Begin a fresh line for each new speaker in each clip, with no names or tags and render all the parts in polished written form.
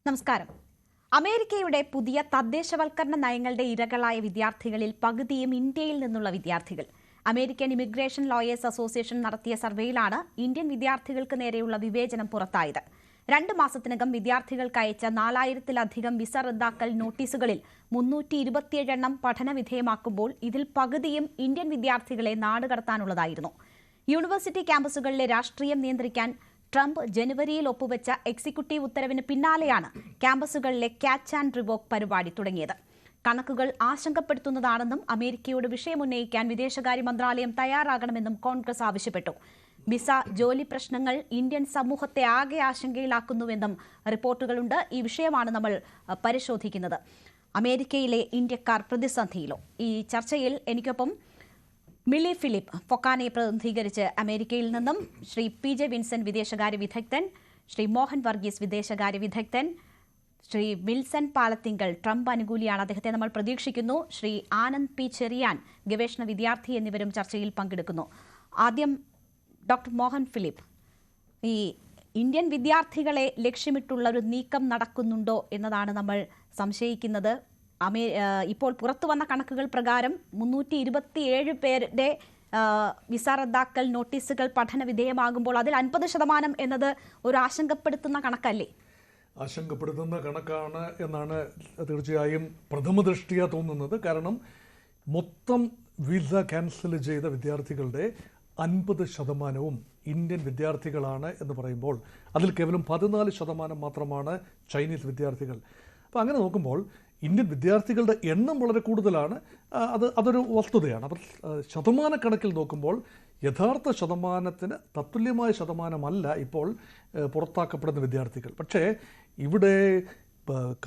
നമസ്കാരം. അമേരിക്കയുടെ പുതിയ തദ്ദേശവൽക്കരണ നയങ്ങളുടെ ഇരകളായ വിദ്യാർത്ഥികളിൽ പകുതിയും ഇന്ത്യയിൽ നിന്നുള്ള വിദ്യാർത്ഥികൾ. അമേരിക്കൻ ഇമിഗ്രേഷൻ ലോയേഴ്സ് അസോസിയേഷൻ നടത്തിയ സർവേയിലാണ് ഇന്ത്യൻ വിദ്യാർത്ഥികൾക്ക് നേരെയുള്ള വിവേചനം പുറത്തായത്. 2 മാസത്തിനകം വിദ്യാർത്ഥികൾക്ക് അയച്ച 4000-ലധികം വിസ റദ്ദാക്കൽ നോട്ടീസുകളിൽ 327 എണ്ണം പഠനവിധേയമാക്കുമ്പോൾ ഇതിൽ പകുതിയും ഇന്ത്യൻ വിദ്യാർത്ഥികളെ നാടുകടത്താനുള്ളതായിരുന്നു. യൂണിവേഴ്സിറ്റി ക്യാമ്പസുകളിലെ രാഷ്ട്രീയം നിയന്ത്രിക്കാൻ ട്രംപ് ജനുവരിയിൽ ഒപ്പുവെച്ച എക്സിക്യൂട്ടീവ് ഉത്തരവിന് പിന്നാലെയാണ് ക്യാമ്പസുകളിലെ ക്യാച്ച് ആൻഡ് റിവോക്ക് പരിപാടി തുടങ്ങിയത്. കണക്കുകൾ ആശങ്കപ്പെടുത്തുന്നതാണെന്നും അമേരിക്കയോട് വിഷയമുന്നയിക്കാൻ വിദേശകാര്യ മന്ത്രാലയം തയ്യാറാകണമെന്നും കോൺഗ്രസ് ആവശ്യപ്പെട്ടു. വിസ ജോലി പ്രശ്നങ്ങൾ ഇന്ത്യൻ സമൂഹത്തെ ആകെ ആശങ്കയിലാക്കുന്നുവെന്നും റിപ്പോർട്ടുകളുണ്ട്. ഈ വിഷയമാണ് നമ്മൾ പരിശോധിക്കുന്നത്. അമേരിക്കയിലെ ഇന്ത്യക്കാർ പ്രതിസന്ധിയിലോ? ഈ ചർച്ചയിൽ എനിക്കൊപ്പം മിലി ഫിലിപ്പ് ഫൊക്കാനെ പ്രതിനിധീകരിച്ച് അമേരിക്കയിൽ നിന്നും, ശ്രീ PJ വിൻസെന്റ് വിദേശകാര്യ വിദഗ്ധൻ, ശ്രീ മോഹൻ വർഗീസ് വിദേശകാര്യ വിദഗ്ധൻ, ശ്രീ വിൽസൺ പാലത്തിങ്കൽ ട്രംപ് അനുകൂലിയാണ്, അദ്ദേഹത്തെ നമ്മൾ പ്രതീക്ഷിക്കുന്നു, ശ്രീ ആനന്ദ് P. ചെറിയാൻ ഗവേഷണ വിദ്യാർത്ഥി എന്നിവരും ചർച്ചയിൽ പങ്കെടുക്കുന്നു. ആദ്യം ഡോക്ടർ മോഹൻ ഫിലിപ്പ്, ഈ ഇന്ത്യൻ വിദ്യാർത്ഥികളെ ലക്ഷ്യമിട്ടുള്ള ഒരു നീക്കം നടക്കുന്നുണ്ടോ എന്നതാണ് നമ്മൾ സംശയിക്കുന്നത്. ഇപ്പോൾ പുറത്തു വന്ന കണക്കുകൾ പ്രകാരം 327 പേരുടെ വിസ റദ്ദാക്കൽ നോട്ടീസുകൾ പഠന വിധേയമാകുമ്പോൾ അതിൽ 50% എന്നത് ഒരു ആശങ്കപ്പെടുത്തുന്ന കണക്കല്ലേ?
ആശങ്കപ്പെടുത്തുന്ന കണക്കാണ് എന്നാണ് തീർച്ചയായും പ്രഥമ ദൃഷ്ടിയ തോന്നുന്നത്. കാരണം മൊത്തം വിസ ക്യാൻസൽ ചെയ്ത വിദ്യാർത്ഥികളുടെ 50% ഇന്ത്യൻ വിദ്യാർത്ഥികളാണ് എന്ന് പറയുമ്പോൾ അതിൽ കേവലം 14% മാത്രമാണ് ചൈനീസ് വിദ്യാർത്ഥികൾ. അപ്പോൾ അങ്ങനെ നോക്കുമ്പോൾ ഇന്ത്യൻ വിദ്യാർത്ഥികളുടെ എണ്ണം വളരെ കൂടുതലാണ്. അതൊരു വസ്തുതയാണ്. അപ്പോൾ ശതമാനക്കണക്കിൽ നോക്കുമ്പോൾ യഥാർത്ഥ ശതമാനത്തിന് തത്തുല്യമായ ശതമാനമല്ല ഇപ്പോൾ പുറത്താക്കപ്പെടുന്ന വിദ്യാർത്ഥികൾ. പക്ഷേ ഇവിടെ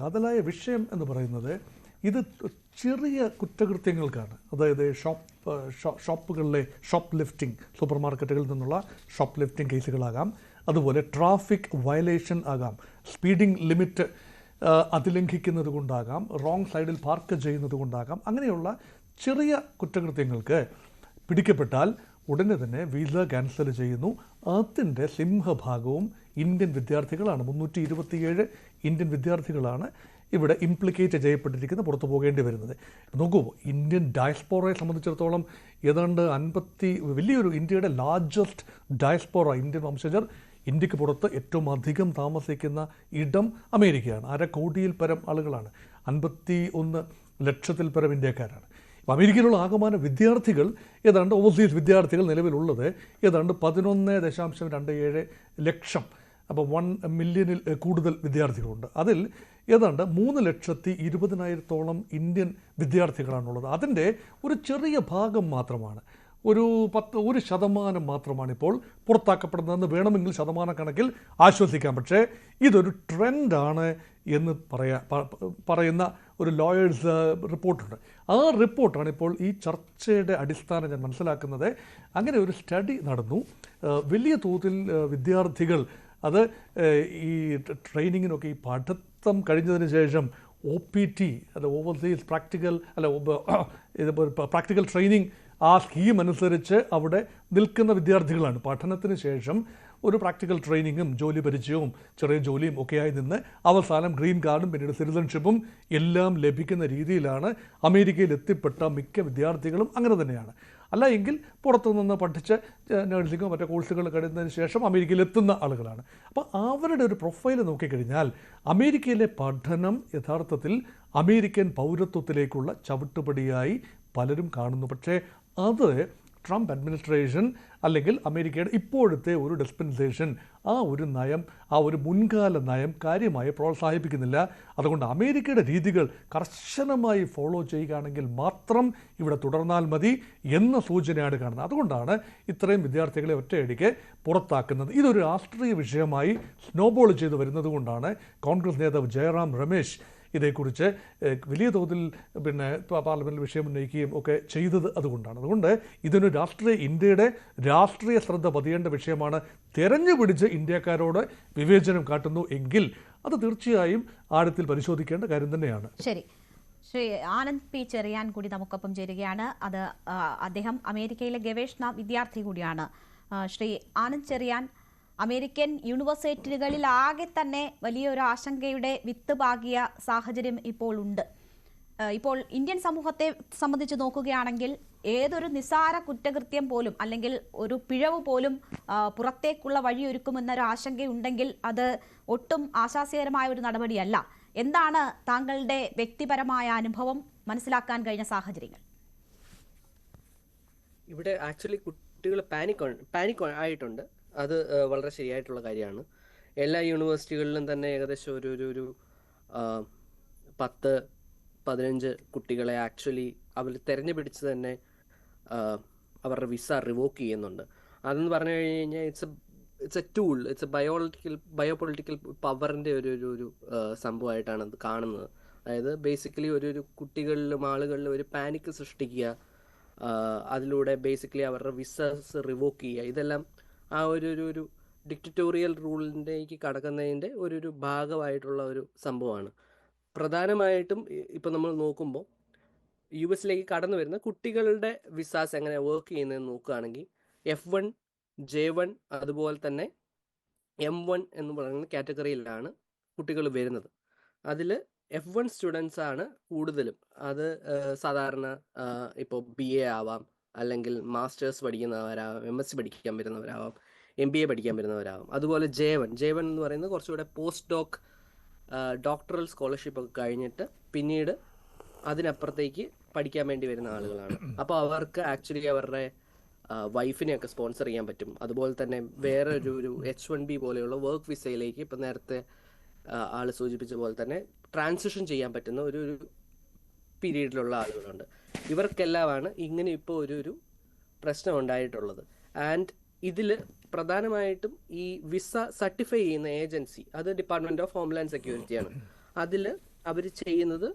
കാതലായ വിഷയം എന്ന് പറയുന്നത് ഇത് ചെറിയ കുറ്റകൃത്യങ്ങൾക്കാണ്. അതായത് ഷോപ്പുകളിലെ ഷോപ്പ് ലിഫ്റ്റിംഗ്, സൂപ്പർ മാർക്കറ്റുകളിൽ നിന്നുള്ള ഷോപ്പ് ലിഫ്റ്റിംഗ് കേസുകളാകാം, അതുപോലെ ട്രാഫിക് വയലേഷൻ ആകാം, സ്പീഡിംഗ് ലിമിറ്റ് അതിലംഘിക്കുന്നത് കൊണ്ടാകാം, റോങ് സൈഡിൽ പാർക്ക് ചെയ്യുന്നത് കൊണ്ടാകാം. അങ്ങനെയുള്ള ചെറിയ കുറ്റകൃത്യങ്ങൾക്ക് പിടിക്കപ്പെട്ടാൽ ഉടനെ തന്നെ വിസ ക്യാൻസൽ ചെയ്യുന്നു. അതിൻ്റെ സിംഹഭാഗവും ഇന്ത്യൻ വിദ്യാർത്ഥികളാണ്. 327 ഇന്ത്യൻ വിദ്യാർത്ഥികളാണ് ഇവിടെ ഇംപ്ലിക്കേറ്റ് ചെയ്യപ്പെട്ടിരിക്കുന്ന പുറത്തു പോകേണ്ടി വരുന്നത്. നോക്കൂ, ഇന്ത്യൻ ഡയസ്പോറയെ സംബന്ധിച്ചിടത്തോളം ഏതാണ്ട് വലിയൊരു ഇന്ത്യയുടെ ലാർജസ്റ്റ് ഡയസ്പോറ ഇന്ത്യൻ വംശജർ ഇന്ത്യക്ക് പുറത്ത് ഏറ്റവും അധികം താമസിക്കുന്ന ഇടം അമേരിക്കയാണ്. 1/2 കോടിയിൽ പരം ആളുകളാണ്, 51 ലക്ഷത്തിൽ പരം ഇന്ത്യക്കാരാണ്. അമേരിക്കയിലുള്ള ആകമാന വിദ്യാർത്ഥികൾ ഏതാണ്ട് ഓവർസീസ് വിദ്യാർത്ഥികൾ നിലവിലുള്ളത് ഏതാണ്ട് 11.27 ലക്ഷം. അപ്പോൾ 1 മില്യണിൽ കൂടുതൽ വിദ്യാർത്ഥികളുണ്ട്. അതിൽ ഏതാണ്ട് 3,20,000-ഓളം ഇന്ത്യൻ വിദ്യാർത്ഥികളാണുള്ളത്. അതിൻ്റെ ഒരു ചെറിയ ഭാഗം മാത്രമാണ്, ഒരു 1% മാത്രമാണ് ഇപ്പോൾ പുറത്താക്കപ്പെടുന്നതെന്ന് വേണമെങ്കിൽ ശതമാനക്കണക്കിൽ ആശ്വസിക്കാം. പക്ഷേ ഇതൊരു ട്രെൻഡാണ് എന്ന് പറയുന്ന ഒരു ലോയേഴ്സ് റിപ്പോർട്ടുണ്ട്. ആ റിപ്പോർട്ടാണ് ഇപ്പോൾ ഈ ചർച്ചയുടെ അടിസ്ഥാനം ഞാൻ മനസ്സിലാക്കുന്നത്. അങ്ങനെ ഒരു സ്റ്റഡി നടന്നു. വലിയ തോതിൽ വിദ്യാർത്ഥികൾ അത് ഈ ട്രെയിനിങ്ങിനൊക്കെ ഈ പഠിത്തം കഴിഞ്ഞതിന് ശേഷം OPT, അത് ഓവർസീസ് പ്രാക്ടിക്കൽ ട്രെയിനിങ്, ആ സ്കീം അനുസരിച്ച് അവിടെ നിൽക്കുന്ന വിദ്യാർത്ഥികളാണ്. പഠനത്തിന് ശേഷം ഒരു പ്രാക്ടിക്കൽ ട്രെയിനിങ്ങും ജോലി പരിചയവും ചെറിയ ജോലിയും ഒക്കെയായി നിന്ന് അവസാനം ഗ്രീൻ കാർഡും പിന്നീട് സിറ്റിസൺഷിപ്പും എല്ലാം ലഭിക്കുന്ന രീതിയിലാണ് അമേരിക്കയിൽ എത്തിപ്പെട്ട മിക്ക വിദ്യാർത്ഥികളും. അങ്ങനെ തന്നെയാണ്. അല്ല എങ്കിൽ പുറത്തുനിന്ന് പഠിച്ച് നഴ്സിംഗോ മറ്റേ കോഴ്സുകൾ കഴിയുന്നതിന് ശേഷം അമേരിക്കയിൽ എത്തുന്ന ആളുകളാണ്. അപ്പോൾ അവരുടെ ഒരു പ്രൊഫൈൽ നോക്കിക്കഴിഞ്ഞാൽ അമേരിക്കയിലെ പഠനം യഥാർത്ഥത്തിൽ അമേരിക്കൻ പൗരത്വത്തിലേക്കുള്ള ചവിട്ടുപടിയായി പലരും കാണുന്നു. പക്ഷേ അത് ട്രംപ് അഡ്മിനിസ്ട്രേഷൻ അല്ലെങ്കിൽ അമേരിക്കയുടെ ഇപ്പോഴത്തെ ഒരു ഡിസ്പെൻസേഷൻ, ആ ഒരു നയം, ആ ഒരു മുൻകാല നയം കാര്യമായി പ്രോത്സാഹിപ്പിക്കുന്നില്ല. അതുകൊണ്ട് അമേരിക്കയുടെ രീതികൾ കർശനമായി ഫോളോ ചെയ്യുകയാണെങ്കിൽ മാത്രം ഇവിടെ തുടർന്നാൽ മതി എന്ന സൂചനയാണ് കാണുന്നത്. അതുകൊണ്ടാണ് ഇത്രയും വിദ്യാർത്ഥികളെ ഒറ്റയടിക്ക് പുറത്താക്കുന്നത്. ഇതൊരു രാഷ്ട്രീയ വിഷയമായി സ്നോബോൾ ചെയ്തു വരുന്നത് കൊണ്ടാണ് കോൺഗ്രസ് നേതാവ് ജയറാം രമേശ് ഇതേക്കുറിച്ച് വലിയ തോതിൽ പാർലമെൻറ്റിൽ വിഷയം ഉന്നയിക്കുകയും ഒക്കെ ചെയ്തത് അതുകൊണ്ടാണ്. അതുകൊണ്ട് ഇതിന് ഇന്ത്യയുടെ രാഷ്ട്രീയ ശ്രദ്ധ പതിയേണ്ട വിഷയമാണ്. തെരഞ്ഞുപിടിച്ച് ഇന്ത്യക്കാരോട് വിവേചനം കാട്ടുന്നു എങ്കിൽ അത് തീർച്ചയായും ആഴത്തിൽ പരിശോധിക്കേണ്ട കാര്യം തന്നെയാണ്.
ശരി, ശ്രീ ആനന്ദ് P. ചെറിയാൻ കൂടി നമുക്കൊപ്പം ചേരുകയാണ്. അദ്ദേഹം അമേരിക്കയിലെ ഗവേഷണ വിദ്യാർത്ഥി കൂടിയാണ്. ശ്രീ ആനന്ദ് ചെറിയാൻ, അമേരിക്കൻ യൂണിവേഴ്സിറ്റികളിൽ ആകെ തന്നെ വലിയൊരു ആശങ്കയുടെ വിത്ത് പാകിയ സാഹചര്യം ഇപ്പോൾ ഉണ്ട്. ഇപ്പോൾ ഇന്ത്യൻ സമൂഹത്തെ സംബന്ധിച്ച് നോക്കുകയാണെങ്കിൽ ഏതൊരു നിസ്സാര കുറ്റകൃത്യം പോലും അല്ലെങ്കിൽ ഒരു പിഴവ് പോലും പുറത്തേക്കുള്ള വഴിയൊരുക്കുമെന്നൊരു ആശങ്കയുണ്ടെങ്കിൽ അത് ഒട്ടും ആശാസ്യകരമായ ഒരു നടപടിയല്ല. എന്താണ് താങ്കളുടെ വ്യക്തിപരമായ അനുഭവം, മനസ്സിലാക്കാൻ കഴിഞ്ഞ സാഹചര്യങ്ങൾ?
ഇവിടെ ആക്ച്വലി കുട്ടികൾ പാനിക് ആയിട്ടുണ്ട്. അത് വളരെ ശരിയായിട്ടുള്ള കാര്യമാണ്. എല്ലാ യൂണിവേഴ്സിറ്റികളിലും തന്നെ ഏകദേശം ഒരു 10-15 കുട്ടികളെ ആക്ച്വലി അവർ തിരഞ്ഞുപിടിച്ച് തന്നെ അവരുടെ വിസ റിവോക്ക് ചെയ്യുന്നുണ്ട്. അതെന്ന് പറഞ്ഞു കഴിഞ്ഞാൽ it's a tool, it's a biopolitical പവറിൻ്റെ ഒരു സംഭവമായിട്ടാണ് അത് കാണുന്നത്. അതായത് ബേസിക്കലി ഒരു കുട്ടികളിലും ആളുകളിലും ഒരു പാനിക് സൃഷ്ടിക്കുക, അതിലൂടെ ബേസിക്കലി അവരുടെ വിസസ് റിവോക്ക് ചെയ്യുക, ഇതെല്ലാം ആ ഒരു ഡിക്റ്ററ്റോറിയൽ റൂളിൻ്റെക്ക് കടക്കുന്നതിൻ്റെ ഒരു ഭാഗമായിട്ടുള്ള ഒരു സംഭവമാണ്. പ്രധാനമായിട്ടും ഇപ്പം നമ്മൾ നോക്കുമ്പോൾ US കടന്നു വരുന്ന കുട്ടികളുടെ വിസാസ് എങ്ങനെ വർക്ക് ചെയ്യുന്നതെന്ന് നോക്കുകയാണെങ്കിൽ F1, J1 അതുപോലെ തന്നെ M1 എന്ന് പറയുന്ന കാറ്റഗറിയിലാണ് കുട്ടികൾ വരുന്നത്. അതിൽ F1 സ്റ്റുഡൻസ് ആണ് കൂടുതലും. അത് സാധാരണ ഇപ്പോൾ BA ആവാം, അല്ലെങ്കിൽ മാസ്റ്റേഴ്സ് പഠിക്കുന്നവരാവാം, MSc പഠിക്കാൻ വരുന്നവരാവാം, MBA പഠിക്കാൻ വരുന്നവരാവാം. അതുപോലെ J1 എന്ന് പറയുന്നത് കുറച്ചുകൂടെ പോസ്റ്റ് ഡോക്ടറൽ സ്കോളർഷിപ്പ് ഒക്കെ കഴിഞ്ഞിട്ട് പിന്നീട് അതിനപ്പുറത്തേക്ക് പഠിക്കാൻ വേണ്ടി വരുന്ന ആളുകളാണ്. അപ്പോൾ അവർക്ക് ആക്ച്വലി അവരുടെ വൈഫിനെയൊക്കെ സ്പോൺസർ ചെയ്യാൻ പറ്റും. അതുപോലെ തന്നെ വേറെ ഒരു H1B പോലെയുള്ള വർക്ക് വിസയിലേക്ക് ഇപ്പം നേരത്തെ ആൾ സൂചിപ്പിച്ച പോലെ തന്നെ ട്രാൻസിഷൻ ചെയ്യാൻ പറ്റുന്ന ഒരു പീരീഡിലുള്ള ആളുകളുണ്ട്. ഇവർക്കെല്ലാമാണ് ഇങ്ങനെ ഇപ്പോൾ ഒരു പ്രശ്നം ഉണ്ടായിട്ടുള്ളത്. ആൻഡ് ഇതിൽ പ്രധാനമായിട്ടും ഈ വിസ സർട്ടിഫൈ ചെയ്യുന്ന ഏജൻസി, അത് ഡിപ്പാർട്ട്മെന്റ് ഓഫ് ഹോംലാൻഡ് സെക്യൂരിറ്റിയാണ്. അതിൽ അവർ ചെയ്യുന്നത്,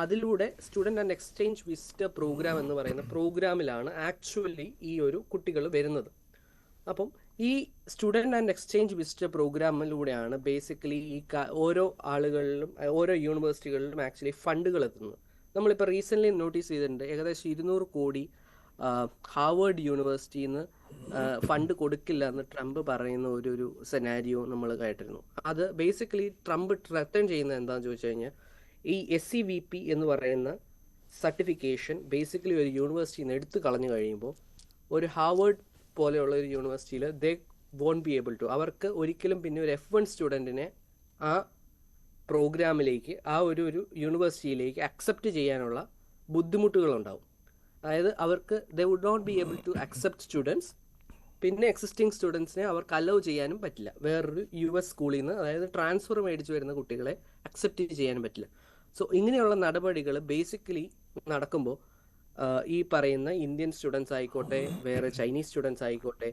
അതിലൂടെ student and exchange visitor program എന്ന് പറയുന്ന പ്രോഗ്രാമിലാണ് ആക്ച്വലി ഈ ഒരു കുട്ടികൾ വരുന്നത്. അപ്പം ഈ സ്റ്റുഡൻറ് ആൻഡ് എക്സ്ചേഞ്ച് വിസിറ്റർ പ്രോഗ്രാമിലൂടെയാണ് ബേസിക്കലി ഈ ഓരോ ആളുകളിലും ഓരോ യൂണിവേഴ്സിറ്റികളിലും ആക്ച്വലി ഫണ്ടുകൾ എത്തുന്നത്. നമ്മളിപ്പോൾ റീസെൻ്റ്ലി നോട്ടീസ് ചെയ്തിട്ടുണ്ട്, ഏകദേശം 200 കോടി ഹാർവേഡ് യൂണിവേഴ്സിറ്റിയിൽ നിന്ന് ഫണ്ട് കൊടുക്കില്ല എന്ന് ട്രംപ് പറയുന്ന ഒരു സെനാരിയോ നമ്മൾ കേട്ടിരുന്നു. അത് ബേസിക്കലി ട്രംപ് റിട്ടേൺ ചെയ്യുന്നത് എന്താണെന്ന് ചോദിച്ചു കഴിഞ്ഞാൽ, ഈ SCVP എന്ന് പറയുന്ന സർട്ടിഫിക്കേഷൻ ബേസിക്കലി ഒരു യൂണിവേഴ്സിറ്റിയിൽ നിന്ന് എടുത്തു കളഞ്ഞു കഴിയുമ്പോൾ ഒരു ഹാർവേഡ് പോലെയുള്ള ഒരു യൂണിവേഴ്സിറ്റിയിൽ ദേ വോണ്ട് ബി ഏബിൾ ടു, അവർക്ക് ഒരിക്കലും പിന്നെ ഒരു F1 സ്റ്റുഡൻറ്റിനെ ആ പ്രോഗ്രാമിലേക്ക്, ആ ഒരു യൂണിവേഴ്സിറ്റിയിലേക്ക് അക്സെപ്റ്റ് ചെയ്യാനുള്ള ബുദ്ധിമുട്ടുകളുണ്ടാവും. അതായത് അവർക്ക് they would not be able to accept students. പിന്നെ എക്സിസ്റ്റിംഗ് സ്റ്റുഡൻസിനെ അവർക്ക് അലോ ചെയ്യാനും പറ്റില്ല. വേറൊരു US സ്കൂളിൽ നിന്ന്, അതായത് ട്രാൻസ്ഫർ മേടിച്ച് വരുന്ന കുട്ടികളെ അക്സെപ്റ്റ് ചെയ്യാനും പറ്റില്ല. സോ ഇങ്ങനെയുള്ള നടപടികൾ ബേസിക്കലി നടക്കുമ്പോൾ ഈ പറയുന്ന ഇന്ത്യൻ സ്റ്റുഡൻസ് ആയിക്കോട്ടെ, വേറെ ചൈനീസ് സ്റ്റുഡൻസ് ആയിക്കോട്ടെ,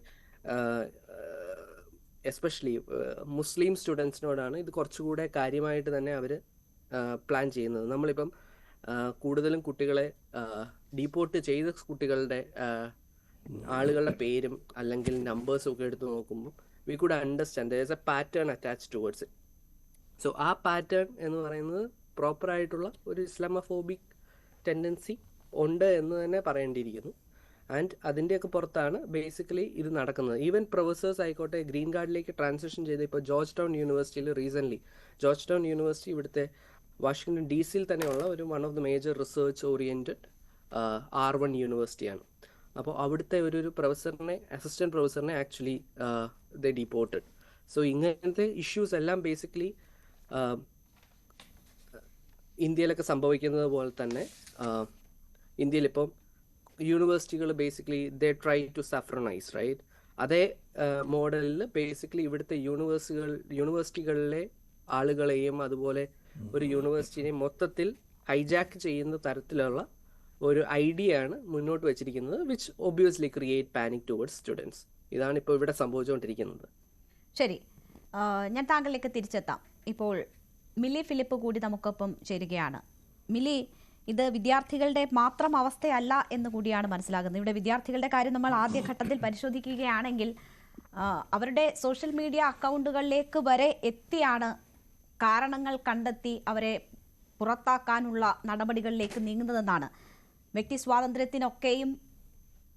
എസ്പെഷ്യലി മുസ്ലിം സ്റ്റുഡൻസിനോടാണ് ഇത് കുറച്ചുകൂടെ കാര്യമായിട്ട് തന്നെ അവർ പ്ലാൻ ചെയ്യുന്നത്. നമ്മളിപ്പം കൂടുതലും കുട്ടികളെ ഡീപ്പോർട്ട് ചെയ്ത കുട്ടികളുടെ ആളുകളുടെ പേരും അല്ലെങ്കിൽ നമ്പേഴ്സും ഒക്കെ എടുത്ത് നോക്കുമ്പോൾ we could understand there is A pattern attach towards it. So ആ പാറ്റേൺ എന്ന് പറയുന്നത് പ്രോപ്പറായിട്ടുള്ള ഒരു ഇസ്ലാമോഫോബിക് ടെൻഡൻസി ഉണ്ട് എന്ന് തന്നെ പറയേണ്ടിയിരിക്കുന്നു. ആൻഡ് അതിൻ്റെയൊക്കെ പുറത്താണ് ബേസിക്കലി ഇത് നടക്കുന്നത്. ഈവൻ പ്രൊഫസേഴ്സ് ആയിക്കോട്ടെ ഗ്രീൻ കാർഡിലേക്ക് ട്രാൻസിഷൻ ചെയ്ത് ഇപ്പോൾ ജോർജ് ടൗൺ യൂണിവേഴ്സിറ്റിയിൽ റീസെൻ്റ്ലി, ജോർജ് ടൗൺ യൂണിവേഴ്സിറ്റി ഇവിടുത്തെ വാഷിങ്ടൺ DC തന്നെയുള്ള ഒരു one of the major research oriented R1 യൂണിവേഴ്സിറ്റിയാണ്. അപ്പോൾ അവിടുത്തെ ഒരു പ്രൊഫസറിനെ, അസിസ്റ്റൻറ്റ് പ്രൊഫസറിനെ ആക്ച്വലി ദ ഡിപ്പോർട്ടഡ്. സോ ഇങ്ങനത്തെ ഇഷ്യൂസ് എല്ലാം ബേസിക്കലി ഇന്ത്യയിലൊക്കെ സംഭവിക്കുന്നത് പോലെ തന്നെ ഇന്ത്യയിലിപ്പം യൂണിവേഴ്സിറ്റികൾ basically they try to saffronize, right? അതേ മോഡലിൽ ബേസിക്കലി ഇവിടുത്തെ യൂണിവേഴ്സിറ്റികളിലെ ആളുകളെയും അതുപോലെ ഒരു യൂണിവേഴ്സിറ്റിനെ മൊത്തത്തിൽ ഹൈജാക്ക് ചെയ്യുന്ന തരത്തിലുള്ള ഒരു ഐഡിയ ആണ് മുന്നോട്ട് വെച്ചിരിക്കുന്നത്, which obviously create panic towards students. ഇതാണ് ഇപ്പോൾ ഇവിടെ സംഭവിച്ചുകൊണ്ടിരിക്കുന്നത്.
ശരി, ഞാൻ താങ്കളിലേക്ക് തിരിച്ചെത്താം. ഇപ്പോൾ മിലി ഫിലിപ്പ് കൂടി നമുക്കൊപ്പം ചേരുകയാണ്. മിലി, ഇത് വിദ്യാർത്ഥികളുടെ മാത്രം അവസ്ഥയല്ല എന്ന് കൂടിയാണ് മനസ്സിലാകുന്നത്. ഇവിടെ വിദ്യാർത്ഥികളുടെ കാര്യം നമ്മൾ ആദ്യഘട്ടത്തിൽ പരിശോധിക്കുകയാണെങ്കിൽ അവരുടെ സോഷ്യൽ മീഡിയ അക്കൗണ്ടുകളിലേക്ക് വരെ എത്തിയാണ് കാരണങ്ങൾ കണ്ടെത്തി അവരെ പുറത്താക്കാനുള്ള നടപടികളിലേക്ക് നീങ്ങുന്നതെന്നാണ്. വ്യക്തി സ്വാതന്ത്ര്യത്തിനൊക്കെയും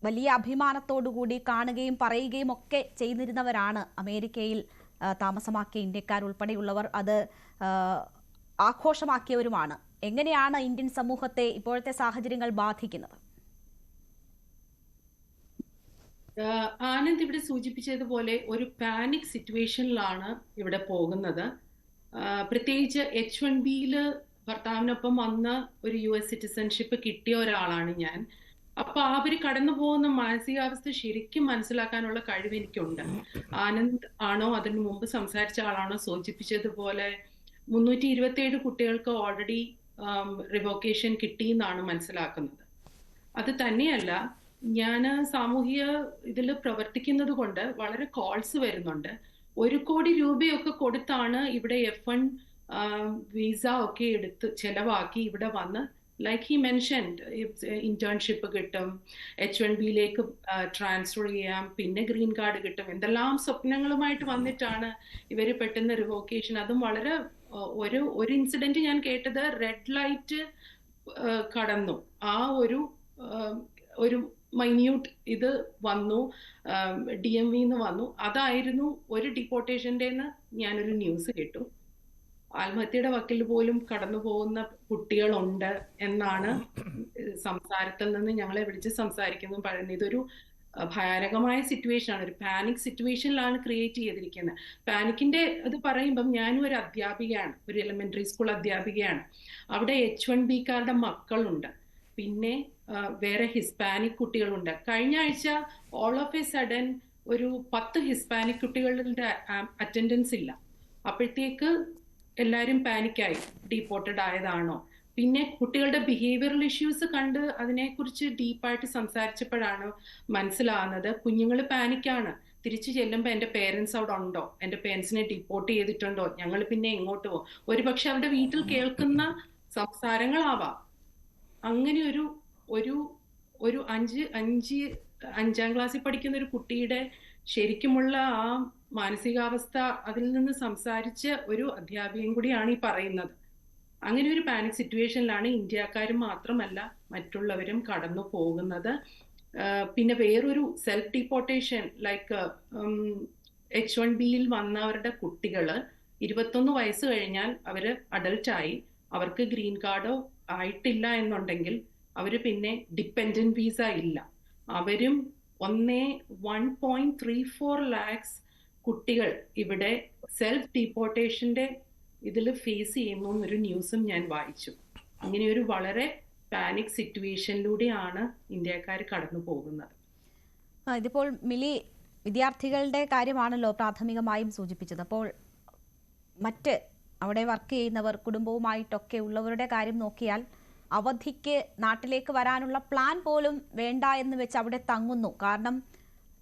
വലിയ അഭിമാനത്തോടുകൂടി കാണുകയും പറയുകയും ഒക്കെ ചെയ്തിരുന്നവരാണ് അമേരിക്കയിൽ താമസമാക്കിയ ഇന്ത്യക്കാർ ഉൾപ്പെടെയുള്ളവർ. അത് ആഘോഷമാക്കിയവരുമാണ്. എങ്ങനെയാണ് ഇന്ത്യൻ സമൂഹത്തെ ഇപ്പോഴത്തെ സാഹചര്യങ്ങൾ ബാധിക്കുന്നത്?
ആനന്ദ് ഇവിടെ സൂചിപ്പിച്ചതുപോലെ ഒരു പാനിക് സിറ്റുവേഷനിലാണ് ഇവിടെ പോകുന്നത്. പ്രത്യേകിച്ച് H1Bയിൽ ഭർത്താവിനൊപ്പം വന്ന ഒരു US സിറ്റിസൺഷിപ്പ് കിട്ടിയ ഒരാളാണ് ഞാൻ. അപ്പൊ അവര് കടന്നു പോകുന്ന മാനസികാവസ്ഥ ശരിക്കും മനസ്സിലാക്കാനുള്ള കഴിവ് എനിക്കുണ്ട്. ആനന്ദ് ആണോ അതിനു മുമ്പ് സംസാരിച്ച ആളാണോ സൂചിപ്പിച്ചതുപോലെ 327 കുട്ടികൾക്ക് ഓൾറെഡി റിവോക്കേഷൻ കിട്ടി എന്നാണ് മനസ്സിലാക്കുന്നത്. അത് തന്നെയല്ല, ഞാൻ സാമൂഹിക ഇതിൽ പ്രവർത്തിക്കുന്നത് കൊണ്ട് വളരെ കോൾസ് വരുന്നുണ്ട്. 1 കോടി രൂപയൊക്കെ കൊടുത്താണ് ഇവിടെ F1 വിസ ഒക്കെ എടുത്ത് ചെലവാക്കി ഇവിടെ വന്ന്, ലൈക്ക് ഹി മെൻഷൻഡ്, ഇന്റേൺഷിപ്പ് കിട്ടും, H1Bയിലേക്ക് ട്രാൻസ്ഫർ ചെയ്യാം, പിന്നെ ഗ്രീൻ കാർഡ് കിട്ടും, എന്തെല്ലാം സ്വപ്നങ്ങളുമായിട്ട് വന്നിട്ടാണ് ഇവർ പെട്ടെന്ന് റിവോക്കേഷൻ. അതും വളരെ ഒരു ഇൻസിഡന്റ് ഞാൻ കേട്ടത്, റെഡ് ലൈറ്റ് കടന്നു, ആ ഒരു മൈന്യൂട്ട് ഇത് വന്നു, DMV വന്നു, അതായിരുന്നു ഒരു ഡിപ്പോർട്ടേഷൻ്റെ ഞാനൊരു ന്യൂസ് കേട്ടു. ആത്മഹത്യയുടെ വക്കിൽ പോലും കടന്നു പോകുന്ന കുട്ടികളുണ്ട് എന്നാണ് സംസാരത്തിൽ നിന്ന് ഞങ്ങളെ വിളിച്ച് സംസാരിക്കുന്നതും പറയുന്നത്. ഇതൊരു ഭയാനകമായ സിറ്റുവേഷൻ ആണ്, ഒരു പാനിക് സിറ്റുവേഷനിലാണ് ക്രിയേറ്റ് ചെയ്തിരിക്കുന്നത്. പാനിക്കിന്റെ ഇത് പറയുമ്പം ഞാനും ഒരു അധ്യാപികയാണ്, ഒരു എലിമെന്ററി സ്കൂൾ അധ്യാപികയാണ്. അവിടെ H1Bക്കാരുടെ മക്കളുണ്ട്, പിന്നെ വേറെ ഹിസ്പാനിക് കുട്ടികളുണ്ട്. കഴിഞ്ഞ ആഴ്ച ഓൾ ഓഫ് എ സഡൻ ഒരു 10 ഹിസ്പാനിക് കുട്ടികളുടെ അറ്റൻഡൻസ് ഇല്ല. അപ്പോഴത്തേക്ക് എല്ലാവരും പാനിക്കായി, ഡീപ്പോർട്ടഡ് ആയതാണോ. പിന്നെ കുട്ടികളുടെ ബിഹേവിയറൽ ഇഷ്യൂസ് കണ്ട് അതിനെക്കുറിച്ച് ഡീപ്പായിട്ട് സംസാരിച്ചപ്പോഴാണ് മനസ്സിലാവുന്നത് കുഞ്ഞുങ്ങൾ പാനിക്കാണ്. തിരിച്ചു ചെല്ലുമ്പോൾ എൻ്റെ പേരൻസ് അവിടെ ഉണ്ടോ, എൻ്റെ പേരൻസിനെ ഡിപ്പോർട്ട് ചെയ്തിട്ടുണ്ടോ, ഞങ്ങൾ പിന്നെ എങ്ങോട്ട് പോകും. ഒരുപക്ഷെ അവരുടെ വീട്ടിൽ കേൾക്കുന്ന സംസാരങ്ങളാവാം. അങ്ങനെ ഒരു 5ാം ക്ലാസ്സിൽ പഠിക്കുന്ന ഒരു കുട്ടിയുടെ ശരിക്കുമുള്ള ആ മാനസികാവസ്ഥ അതിൽ നിന്ന് സംസാരിച്ച ഒരു അധ്യാപികയും കൂടിയാണ് ഈ പറയുന്നത്. അങ്ങനെ ഒരു പാനിക് സിറ്റുവേഷനിലാണ് ഇന്ത്യക്കാരും മാത്രമല്ല മറ്റുള്ളവരും കടന്നു പോകുന്നത്. പിന്നെ വേറൊരു സെൽഫ് ഡിപ്പോർട്ടേഷൻ, ലൈക്ക് H1Bയിൽ വന്നവരുടെ കുട്ടികൾ 21 വയസ്സ് കഴിഞ്ഞാൽ അവര് അഡൽട്ടായി, അവർക്ക് ഗ്രീൻ കാർഡോ ആയിട്ടില്ല എന്നുണ്ടെങ്കിൽ അവര് പിന്നെ ഡിപ്പെൻഡന്റ് വിസ ഇല്ല. അവരും 1.34 ലാക്സ് കുട്ടികൾ ഇവിടെ സെൽഫ് ഡിപ്പോർട്ടേഷന്റെ ഇതിൽ ഫേസ് ചെയ്യുന്നു എന്നൊരു ന്യൂസും ഞാൻ വായിച്ചു. അങ്ങനെ ഒരു വളരെ പാനിക് സിറ്റുവേഷനിലൂടെയാണ് ഇന്ത്യക്കാർ കടന്നു പോകുന്നത്.
ഇതിപ്പോൾ മിലി, വിദ്യാർത്ഥികളുടെ കാര്യമാണല്ലോ പ്രാഥമികമായും സൂചിപ്പിച്ചത്. അപ്പോൾ മറ്റ് അവിടെ വർക്ക് ചെയ്യുന്നവർ, കുടുംബവുമായിട്ടൊക്കെ ഉള്ളവരുടെ കാര്യം നോക്കിയാൽ അവധിക്ക് നാട്ടിലേക്ക് വരാനുള്ള പ്ലാൻ പോലും വേണ്ട എന്ന് വെച്ച് അവിടെ തങ്ങുന്നു. കാരണം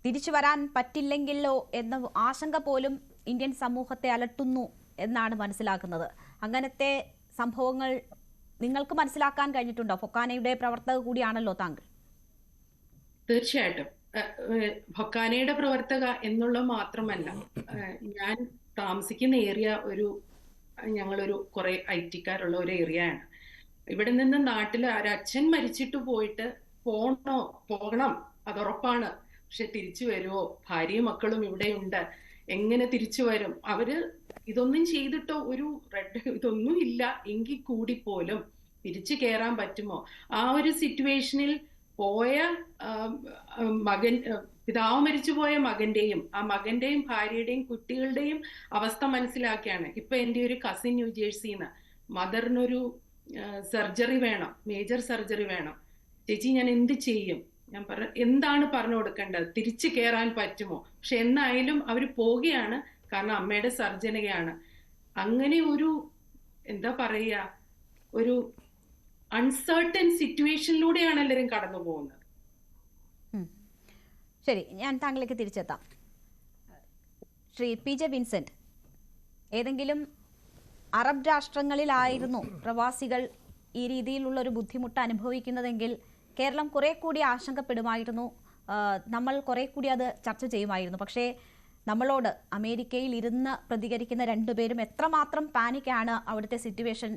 തിരിച്ചു വരാൻ പറ്റില്ലെങ്കിലോ എന്ന ആശങ്ക പോലും ഇന്ത്യൻ സമൂഹത്തെ അലട്ടുന്നു എന്നാണ് മനസ്സിലാക്കുന്നത്. അങ്ങനത്തെ സംഭവങ്ങൾ നിങ്ങൾക്ക് മനസ്സിലാക്കാൻ കഴിഞ്ഞിട്ടുണ്ടോ? ഫൊക്കാനയുടെ പ്രവർത്തക കൂടിയാണല്ലോ താങ്കൾ.
തീർച്ചയായിട്ടും ഫൊക്കാനയുടെ പ്രവർത്തക എന്നുള്ള മാത്രമല്ല, ഞാൻ താമസിക്കുന്ന ഏരിയ ഞങ്ങളൊരു കുറെ IT-ക്കാരുള്ള ഒരു ഏരിയയാണ്. ഇവിടെ നിന്ന് നാട്ടിൽ ഒരച്ഛൻ മരിച്ചിട്ട് പോയിട്ട് പോകണം, അതുറപ്പാണ്. പക്ഷെ തിരിച്ചു വരുമോ? ഭാര്യയും മക്കളും ഇവിടെയുണ്ട്, എങ്ങനെ തിരിച്ചു വരും? അവര് ഇതൊന്നും ചെയ്തിട്ടോ ഇതൊന്നും ഇല്ല എങ്കിൽ കൂടി പോലും തിരിച്ചു കയറാൻ പറ്റുമോ? ആ ഒരു സിറ്റുവേഷനിൽ പോയ പിതാവ് മരിച്ചുപോയ മകന്റെയും ആ മകന്റെയും ഭാര്യയുടെയും കുട്ടികളുടെയും അവസ്ഥ മനസ്സിലാക്കിയാണ്. ഇപ്പൊ എൻ്റെ ഒരു കസിൻ ന്യൂജേഴ്സിന്ന്, മദറിനൊരു സർജറി വേണം, മേജർ സർജറി വേണം. ചേച്ചി ഞാൻ എന്ത് ചെയ്യും? ഞാൻ എന്താണ് പറഞ്ഞു കൊടുക്കേണ്ടത്? തിരിച്ചു കയറാൻ പറ്റുമോ? പക്ഷെ എന്നായാലും അവർ പോവുകയാണ്, കാരണം അമ്മയുടെ സർജറിയാണ്. അങ്ങനെ ഒരു എന്താ പറയുക, ഒരു അൺസർട്ടൻ സിറ്റുവേഷനിലൂടെയാണ് എല്ലാവരും കടന്നു പോകുന്നത്.
ശരി, ഞാൻ താങ്കളിലേക്ക് തിരിച്ചെത്താം. ശ്രീ PJ വിൻസെന്റ്, ഏതെങ്കിലും അറബ് രാഷ്ട്രങ്ങളിലായിരുന്നു പ്രവാസികൾ ഈ രീതിയിലുള്ള ഒരു ബുദ്ധിമുട്ട് അനുഭവിക്കുന്നതെങ്കിൽ കേരളം കുറെ കൂടി ആശങ്കപ്പെടുമായിരുന്നു, നമ്മൾ കുറെ കൂടി അത് ചർച്ച ചെയ്യുമായിരുന്നു. പക്ഷേ നമ്മളോട് അമേരിക്കയിൽ ഇരുന്ന് പ്രതികരിക്കുന്ന രണ്ടുപേരും എത്രമാത്രം പാനിക്കാണ് അവിടുത്തെ സിറ്റുവേഷൻ,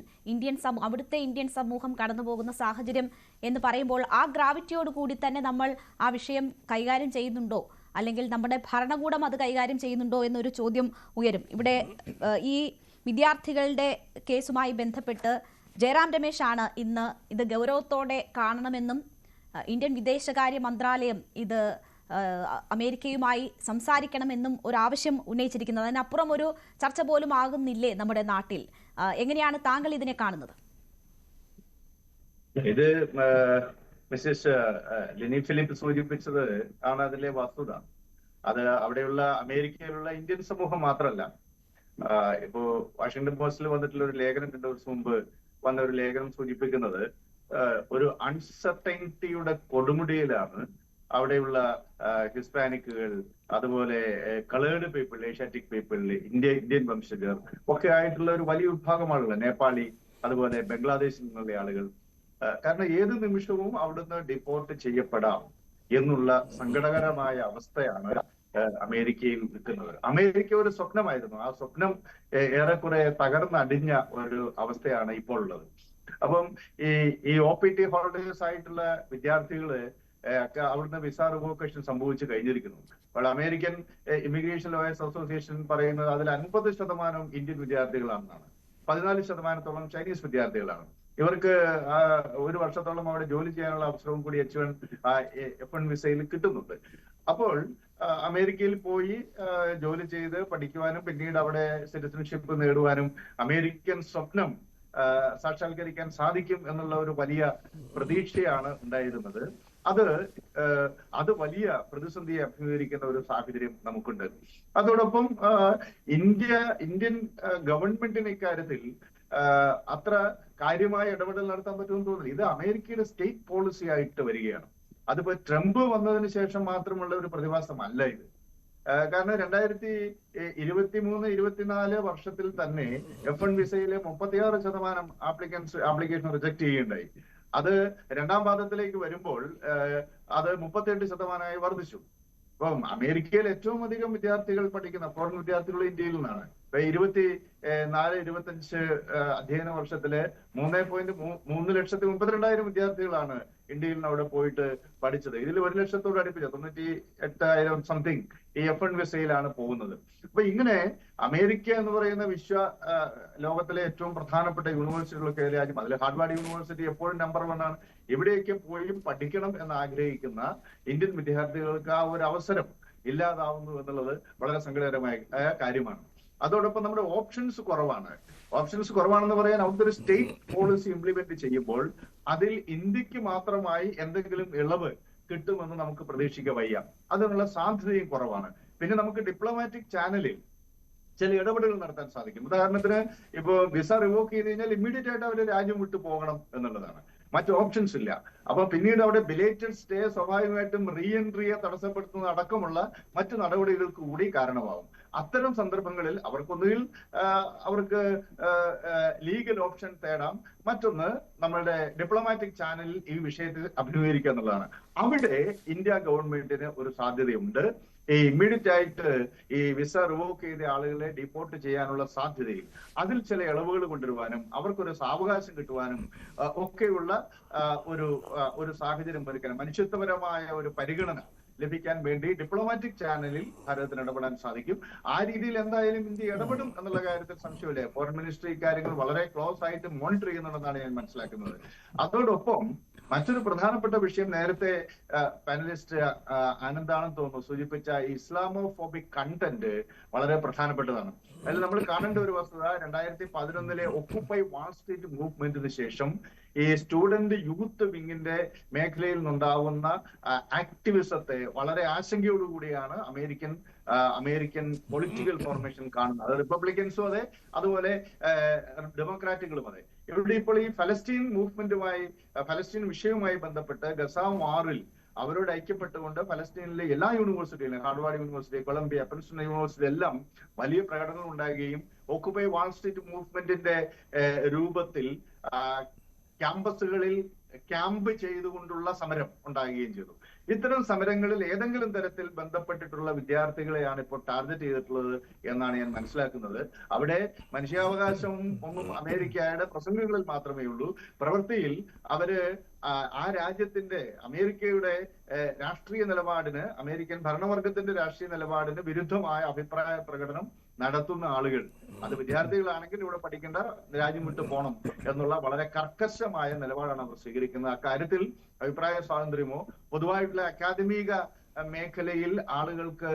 അവിടുത്തെ ഇന്ത്യൻ സമൂഹം കടന്നു പോകുന്ന സാഹചര്യം എന്ന് പറയുമ്പോൾ ആ ഗ്രാവിറ്റിയോട് കൂടി തന്നെ നമ്മൾ ആ വിഷയം കൈകാര്യം ചെയ്യുന്നുണ്ടോ, അല്ലെങ്കിൽ നമ്മുടെ ഭരണകൂടം അത് കൈകാര്യം ചെയ്യുന്നുണ്ടോ എന്നൊരു ചോദ്യം ഉയരും. ഇവിടെ ഈ വിദ്യാർത്ഥികളുടെ കേസുമായി ബന്ധപ്പെട്ട് ജയറാം രമേശാണ് ഇന്ന് ഇത് ഗൗരവത്തോടെ കാണണമെന്നും ഇന്ത്യൻ വിദേശകാര്യ മന്ത്രാലയം ഇത് അമേരിക്കയുമായി സംസാരിക്കണമെന്നും ഒരു ആവശ്യം ഉന്നയിച്ചിരിക്കുന്നത്. അതിനപ്പുറം ഒരു ചർച്ച പോലും ആകുന്നില്ലേ നമ്മുടെ നാട്ടിൽ? എങ്ങനെയാണ് താങ്കൾ ഇതിനെ കാണുന്നത്?
ഇത് മിസ്സസ് ലെനി ഫിലിപ്പ് സൂചിപ്പിച്ചത് ആണ് അതിലെ വസ്തുത. അത് അവിടെയുള്ള അമേരിക്കയിലുള്ള ഇന്ത്യൻ സമൂഹം മാത്രമല്ല. ഇപ്പോ വാഷിംഗ്ടൺ പോസ്റ്റിൽ വന്നിട്ടുള്ള ഒരു ലേഖനം 2 ദിവസം മുമ്പ് വന്ന ഒരു ലേഖനം സൂചിപ്പിക്കുന്നത് ഒരു അൺസർട്ടൈനിറ്റിയുടെ കൊടുമുടിയിലാണ് അവിടെയുള്ള ഹിസ്പാനിക്കുകൾ, അതുപോലെ coloured people, Asiatic people, Indian വംശജർ ഒക്കെ ആയിട്ടുള്ള ഒരു വലിയ വിഭാഗം ആളുകൾ, നേപ്പാളി, അതുപോലെ ബംഗ്ലാദേശിൽ നിന്നുള്ള ആളുകൾ. കാരണം ഏത് നിമിഷവും അവിടുന്ന് ഡിപ്പോർട്ട് ചെയ്യപ്പെടാം എന്നുള്ള സങ്കടകരമായ അവസ്ഥയാണ് അമേരിക്കയിൽ നിൽക്കുന്നത്. അമേരിക്ക ഒരു സ്വപ്നമായിരുന്നു. ആ സ്വപ്നം ഏറെക്കുറെ തകർന്നടിഞ്ഞ ഒരു അവസ്ഥയാണ് ഇപ്പോൾ ഉള്ളത്. അപ്പം ഈ OPT ഹോൾഡേഴ്സ് ആയിട്ടുള്ള വിദ്യാർത്ഥികള് അവിടുന്ന് വിസ റിവോക്കേഷൻ സംഭവിച്ചു കഴിഞ്ഞിരിക്കുന്നു. അപ്പോൾ അമേരിക്കൻ ഇമിഗ്രേഷൻ ലോയേഴ്സ് അസോസിയേഷൻ പറയുന്നത് അതിൽ 50% ഇന്ത്യൻ വിദ്യാർത്ഥികളാണെന്നാണ്. 14% ചൈനീസ് വിദ്യാർത്ഥികളാണ്. ഇവർക്ക് 1 വർഷത്തോളം അവിടെ ജോലി ചെയ്യാനുള്ള അവസരവും കൂടി F1 വിസയിൽ കിട്ടുന്നുണ്ട്. അപ്പോൾ അമേരിക്കയിൽ പോയി ജോലി ചെയ്ത് പഠിക്കുവാനും പിന്നീട് അവിടെ സിറ്റിസൺഷിപ്പ് നേടുവാനും അമേരിക്കൻ സ്വപ്നം സാക്ഷാത്കരിക്കാൻ സാധിക്കും എന്നുള്ള ഒരു വലിയ പ്രതീക്ഷയാണ് ഉണ്ടായിരുന്നത്. അത് വലിയ പ്രതിസന്ധിയെ അഭിമുഖീകരിക്കുന്ന ഒരു സാഹചര്യം നമുക്കുണ്ട്. അതോടൊപ്പം ഇന്ത്യൻ ഗവൺമെന്റിന് ഇക്കാര്യത്തിൽ അത്ര കാര്യമായ ഇടപെടൽ നടത്താൻ പറ്റുമെന്ന് തോന്നുന്നു. ഇത് അമേരിക്കയുടെ സ്റ്റേറ്റ് പോളിസി ആയിട്ട് വരികയാണ്. അതിപ്പോ ട്രംപ് വന്നതിന് ശേഷം മാത്രമുള്ള ഒരു പ്രതിഭാസമല്ല ഇത്. കാരണം 2023-24 വർഷത്തിൽ തന്നെ F1 വിസയിലെ 36% ആപ്ലിക്കേഷൻ റിജക്ട് ചെയ്യുകയുണ്ടായി. അത് 2ാം പാദത്തിലേക്ക് വരുമ്പോൾ അത് 38% വർദ്ധിച്ചു. അപ്പം അമേരിക്കയിൽ ഏറ്റവും അധികം വിദ്യാർത്ഥികൾ പഠിക്കുന്ന ഫോറിൻ വിദ്യാർത്ഥികൾ ഇന്ത്യയിൽ നിന്നാണ്. 24-25 അധ്യയന വർഷത്തില് 3,32,032 വിദ്യാർത്ഥികളാണ് ഇന്ത്യയിൽ നിന്ന് അവിടെ പോയിട്ട് പഠിച്ചത്. ഇതിൽ 1 ലക്ഷത്തോട് അടുപ്പിച്ച 98,000 സംതിങ് ഈ F1 വിസയിലാണ് പോകുന്നത്. അപ്പൊ ഇങ്ങനെ അമേരിക്ക എന്ന് പറയുന്ന ലോകത്തിലെ ഏറ്റവും പ്രധാനപ്പെട്ട യൂണിവേഴ്സിറ്റികളൊക്കെ രാജ്യം, അതിൽ ഹാർവാർഡ് യൂണിവേഴ്സിറ്റി എപ്പോഴും നമ്പർ 1 ആണ്. ഇവിടെയൊക്കെ പോയി പഠിക്കണം എന്ന് ആഗ്രഹിക്കുന്ന ഇന്ത്യൻ വിദ്യാർത്ഥികൾക്ക് ആ ഒരു അവസരം ഇല്ലാതാവുന്നു എന്നുള്ളത് വളരെ സങ്കടകരമായ കാര്യമാണ്. അതോടൊപ്പം നമ്മുടെ ഓപ്ഷൻസ് കുറവാണെന്ന് പറയാൻ അവിടുത്തെ ഒരു സ്റ്റേറ്റ് പോളിസി ഇംപ്ലിമെന്റ് ചെയ്യുമ്പോൾ അതിൽ ഇന്ത്യക്ക് മാത്രമായി എന്തെങ്കിലും ഇളവ് കിട്ടുമെന്ന് നമുക്ക് പ്രതീക്ഷിക്കാൻ വയ്യ. അതിനുള്ള സാധ്യതയും കുറവാണ്. പിന്നെ നമുക്ക് ഡിപ്ലോമാറ്റിക് ചാനലിൽ ചില ഇടപെടലുകൾ നടത്താൻ സാധിക്കും. ഉദാഹരണത്തിന് ഇപ്പോ വിസ റിവോക്ക് ചെയ്ത് കഴിഞ്ഞാൽ ഇമ്മീഡിയറ്റ് ആയിട്ട് അവർ രാജ്യം വിട്ടു പോകണം എന്നുള്ളതാണ്. മറ്റ് ഓപ്ഷൻസ് ഇല്ല. അപ്പൊ പിന്നീട് അവിടെ ബിലേറ്റഡ് സ്റ്റേ സ്വാഭാവികമായിട്ടും റീ എൻട്രിയെ തടസ്സപ്പെടുത്തുന്ന അടക്കമുള്ള മറ്റു നടപടികൾക്ക് കൂടി കാരണമാവും. അത്തരം സന്ദർഭങ്ങളിൽ അവർക്കൊന്നുകിൽ അവർക്ക് ലീഗൽ ഓപ്ഷൻ തേടാം, മറ്റൊന്ന് നമ്മളുടെ ഡിപ്ലോമാറ്റിക് ചാനലിൽ ഈ വിഷയത്തിൽ അഭിമുഖീകരിക്കുക എന്നുള്ളതാണ്. അവിടെ ഇന്ത്യ ഗവൺമെന്റിന് ഒരു സാധ്യതയുണ്ട്. ഈ ഇമ്മീഡിയറ്റ് ആയിട്ട് ഈ വിസ റിവോക്ക് ചെയ്ത ആളുകളെ ഡിപ്പോർട്ട് ചെയ്യാനുള്ള സാധ്യതയിൽ അതിൽ ചില ഇളവുകൾ കൊണ്ടുവരുവാനും അവർക്കൊരു സാവകാശം കിട്ടുവാനും ഒക്കെയുള്ള ഒരു സാഹചര്യം ഒരുക്കണം. മനുഷ്യത്വപരമായ ഒരു പരിഗണന ലഭിക്കാൻ വേണ്ടി ഡിപ്ലോമാറ്റിക് ചാനലിൽ ഭാരതത്തിന് ഇടപെടാൻ സാധിക്കും. ആ രീതിയിൽ എന്തായാലും ഇന്ത്യ ഇടപെടും എന്നുള്ള കാര്യത്തിൽ സംശയമില്ല. ഫോറിൻ മിനിസ്ട്രി ഇക്കാര്യങ്ങൾ വളരെ ക്ലോസ് ആയിട്ട് മോണിറ്റർ ചെയ്യുന്നുണ്ടെന്നാണ് ഞാൻ മനസ്സിലാക്കുന്നത്. അതോടൊപ്പം മറ്റൊരു പ്രധാനപ്പെട്ട വിഷയം നേരത്തെ പാനലിസ്റ്റ് ആനന്ദാണെന്ന് തോന്നുന്നു സൂചിപ്പിച്ച ഇസ്ലാമോഫോബിക് കണ്ടന്റ് വളരെ പ്രധാനപ്പെട്ടതാണ്. അതിൽ നമ്മൾ കാണേണ്ട ഒരു വസ്തുത 2011 ഒക്കുപ്പൈ വാൾ സ്ട്രീറ്റ് മൂവ്മെന്റിന് ശേഷം ഈ സ്റ്റുഡന്റ് യൂത്ത് വിങ്ങിന്റെ മേഖലയിൽ നിന്നുണ്ടാവുന്ന ആക്ടിവിസത്തെ വളരെ ആശങ്കയോടുകൂടിയാണ് അമേരിക്കൻ പൊളിറ്റിക്കൽ ഫോർമേഷൻ കാണുന്നത്. അത് റിപ്പബ്ലിക്കൻസും അതെ, അതുപോലെ ഡെമോക്രാറ്റുകളും അതെ. ഇവിടെ ഇപ്പോൾ ഈ ഫലസ്തീൻ വിഷയവുമായി ബന്ധപ്പെട്ട് ഗസ വാറിൽ അവരോട് ഐക്യപ്പെട്ടുകൊണ്ട് ഫലസ്തീനിലെ എല്ലാ യൂണിവേഴ്സിറ്റികളും, Harvard university, Columbia, Princeton university എല്ലാം വലിയ പ്രകടനങ്ങൾ ഉണ്ടാകുകയും ഓക്കുപൈ വാൾ സ്ട്രീറ്റ് മൂവ്മെന്റിന്റെ രൂപത്തിൽ ക്യാമ്പസുകളിൽ ക്യാമ്പ് ചെയ്തുകൊണ്ടുള്ള സമരം ഉണ്ടാകുകയും ചെയ്തു. ഇത്തരം സമരങ്ങളിൽ ഏതെങ്കിലും തരത്തിൽ ബന്ധപ്പെട്ടിട്ടുള്ള വിദ്യാർത്ഥികളെയാണ് ഇപ്പോൾ ടാർഗറ്റ് ചെയ്തിട്ടുള്ളത് എന്നാണ് ഞാൻ മനസ്സിലാക്കുന്നത്. അവിടെ മനുഷ്യാവകാശം ഒന്നും അമേരിക്കയുടെ പ്രസംഗങ്ങളിൽ മാത്രമേ ഉള്ളൂ. പ്രവൃത്തിയിൽ അവര് ആ രാജ്യത്തിന്റെ അമേരിക്കയുടെ രാഷ്ട്രീയ നിലപാടിന്, അമേരിക്കൻ ഭരണവർഗത്തിന്റെ രാഷ്ട്രീയ നിലപാടിന് വിരുദ്ധമായ അഭിപ്രായ പ്രകടനം നടത്തുന്ന ആളുകൾ, അത് വിദ്യാർത്ഥികളാണെങ്കിൽ ഇവിടെ പഠിക്കേണ്ട, രാജ്യം വിട്ടു പോകണം എന്നുള്ള വളരെ കർക്കശമായ നിലപാടാണ് അവർ സ്വീകരിക്കുന്നത്. അക്കാര്യത്തിൽ അഭിപ്രായ സ്വാതന്ത്ര്യമോ പൊതുവായിട്ടുള്ള അക്കാദമിക മേഖലയിൽ ആളുകൾക്ക്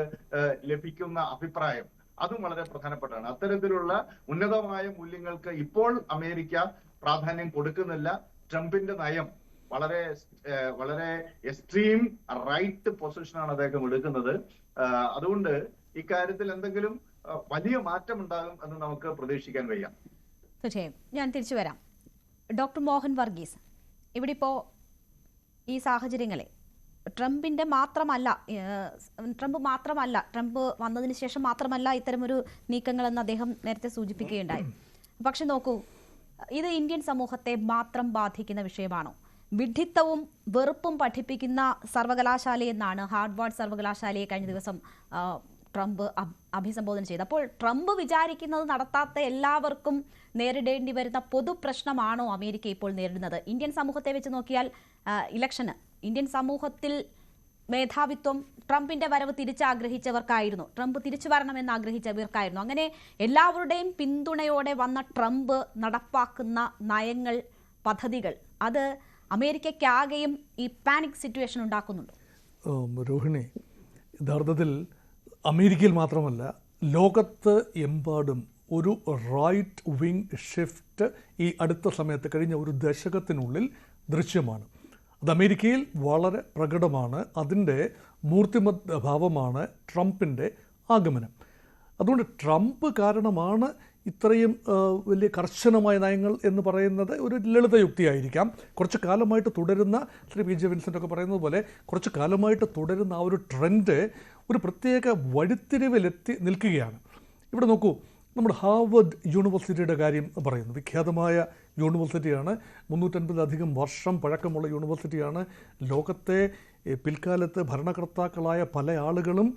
ലഭിക്കുന്ന അഭിപ്രായം അതും വളരെ പ്രധാനപ്പെട്ടാണ്. അത്തരത്തിലുള്ള ഉന്നതമായ മൂല്യങ്ങൾക്ക് ഇപ്പോൾ അമേരിക്ക പ്രാധാന്യം കൊടുക്കുന്നില്ല. ട്രംപിന്റെ നയം വളരെ എക്സ്ട്രീം റൈറ്റ് പൊസിഷനാണ് അദ്ദേഹം എടുക്കുന്നത്. അതുകൊണ്ട് ഇക്കാര്യത്തിൽ എന്തെങ്കിലും വലിയ മാറ്റം ഉണ്ടാകും എന്ന് നമുക്ക് പ്രതീക്ഷിക്കാൻ വയ്യ.
തീർച്ചയായും ഞാൻ തിരിച്ചു വരാം. ഡോക്ടർ മോഹൻ വർഗീസ്, ഇവിടെ ഇപ്പോൾ ഈ സാഹചര്യങ്ങളെ ട്രംപ് വന്നതിന് ശേഷം മാത്രമല്ല ഇത്തരമൊരു നീക്കങ്ങളെന്ന് അദ്ദേഹം നേരത്തെ സൂചിപ്പിക്കുകയുണ്ടായി. പക്ഷെ നോക്കൂ, ഇത് ഇന്ത്യൻ സമൂഹത്തെ മാത്രം ബാധിക്കുന്ന വിഷയമാണോ? വിഡ്ഢിത്തവും വെറുപ്പും പഠിപ്പിക്കുന്ന സർവകലാശാലയെന്നാണ് ഹാർവാർഡ് സർവകലാശാലയെ കഴിഞ്ഞ ദിവസം ട്രംപ് അഭിസംബോധന ചെയ്തത്. അപ്പോൾ ട്രംപ് വിചാരിക്കുന്നത് നടത്താത്ത എല്ലാവർക്കും നേരിടേണ്ടി വരുന്ന പൊതുപ്രശ്നമാണോ അമേരിക്ക ഇപ്പോൾ നേരിടുന്നത്? ഇന്ത്യൻ സമൂഹത്തെ വെച്ച് നോക്കിയാൽ ഇലക്ഷന് ഇന്ത്യൻ സമൂഹത്തിൽ മേധാവിത്വം ട്രംപിന്റെ വരവ് തിരിച്ചാഗ്രഹിച്ചവർക്കായിരുന്നു, ട്രംപ് തിരിച്ചു വരണമെന്ന് ആഗ്രഹിച്ചവർക്കായിരുന്നു. അങ്ങനെ എല്ലാവരുടെയും പിന്തുണയോടെ വന്ന ട്രംപ് നടപ്പാക്കുന്ന നയങ്ങൾ, പദ്ധതികൾ, അത് അമേരിക്കയ്ക്കാകെയും ഈ പാനിക് സിറ്റുവേഷൻ ഉണ്ടാക്കുന്നുണ്ട്.
രോഹിണി, യഥാർത്ഥത്തിൽ അമേരിക്കയിൽ മാത്രമല്ല ലോകത്ത് എമ്പാടും ഒരു റൈറ്റ് വിങ് ഷിഫ്റ്റ് ഈ അടുത്ത സമയത്ത് കഴിഞ്ഞ ഒരു ദശകത്തിനുള്ളിൽ ദൃശ്യമാണ്. അത് അമേരിക്കയിൽ വളരെ പ്രകടമാണ്. അതിൻ്റെ മൂർത്തിമത് ഭാവമാണ് ട്രംപിൻ്റെ ആഗമനം. അതുകൊണ്ട് ട്രംപ് കാരണമാണ് ഇത്രയും വലിയ കർശനമായ നയങ്ങൾ എന്ന് പറയുന്നത് ഒരു ലളിതയുക്തിയായിരിക്കാം. കുറച്ച് കാലമായിട്ട് തുടരുന്ന, ശ്രീ പി ജെ വിൻസെൻ്റ് ഒക്കെ പറയുന്നത് പോലെ കുറച്ച് കാലമായിട്ട് തുടരുന്ന ആ ഒരു ട്രെൻഡ് ഒരു പ്രത്യേക വഴിത്തിരിവിലെത്തി നിൽക്കുകയാണ്. ഇവിടെ നോക്കൂ, നമ്മുടെ ഹാർവർഡ് യൂണിവേഴ്സിറ്റിയുടെ കാര്യം പറയുന്നു. വിഖ്യാതമായ യൂണിവേഴ്സിറ്റിയാണ്, 350 വർഷം പഴക്കമുള്ള യൂണിവേഴ്സിറ്റിയാണ്. ലോകത്തെ പിൽക്കാലത്ത് ഭരണകർത്താക്കളായ പല ആളുകളും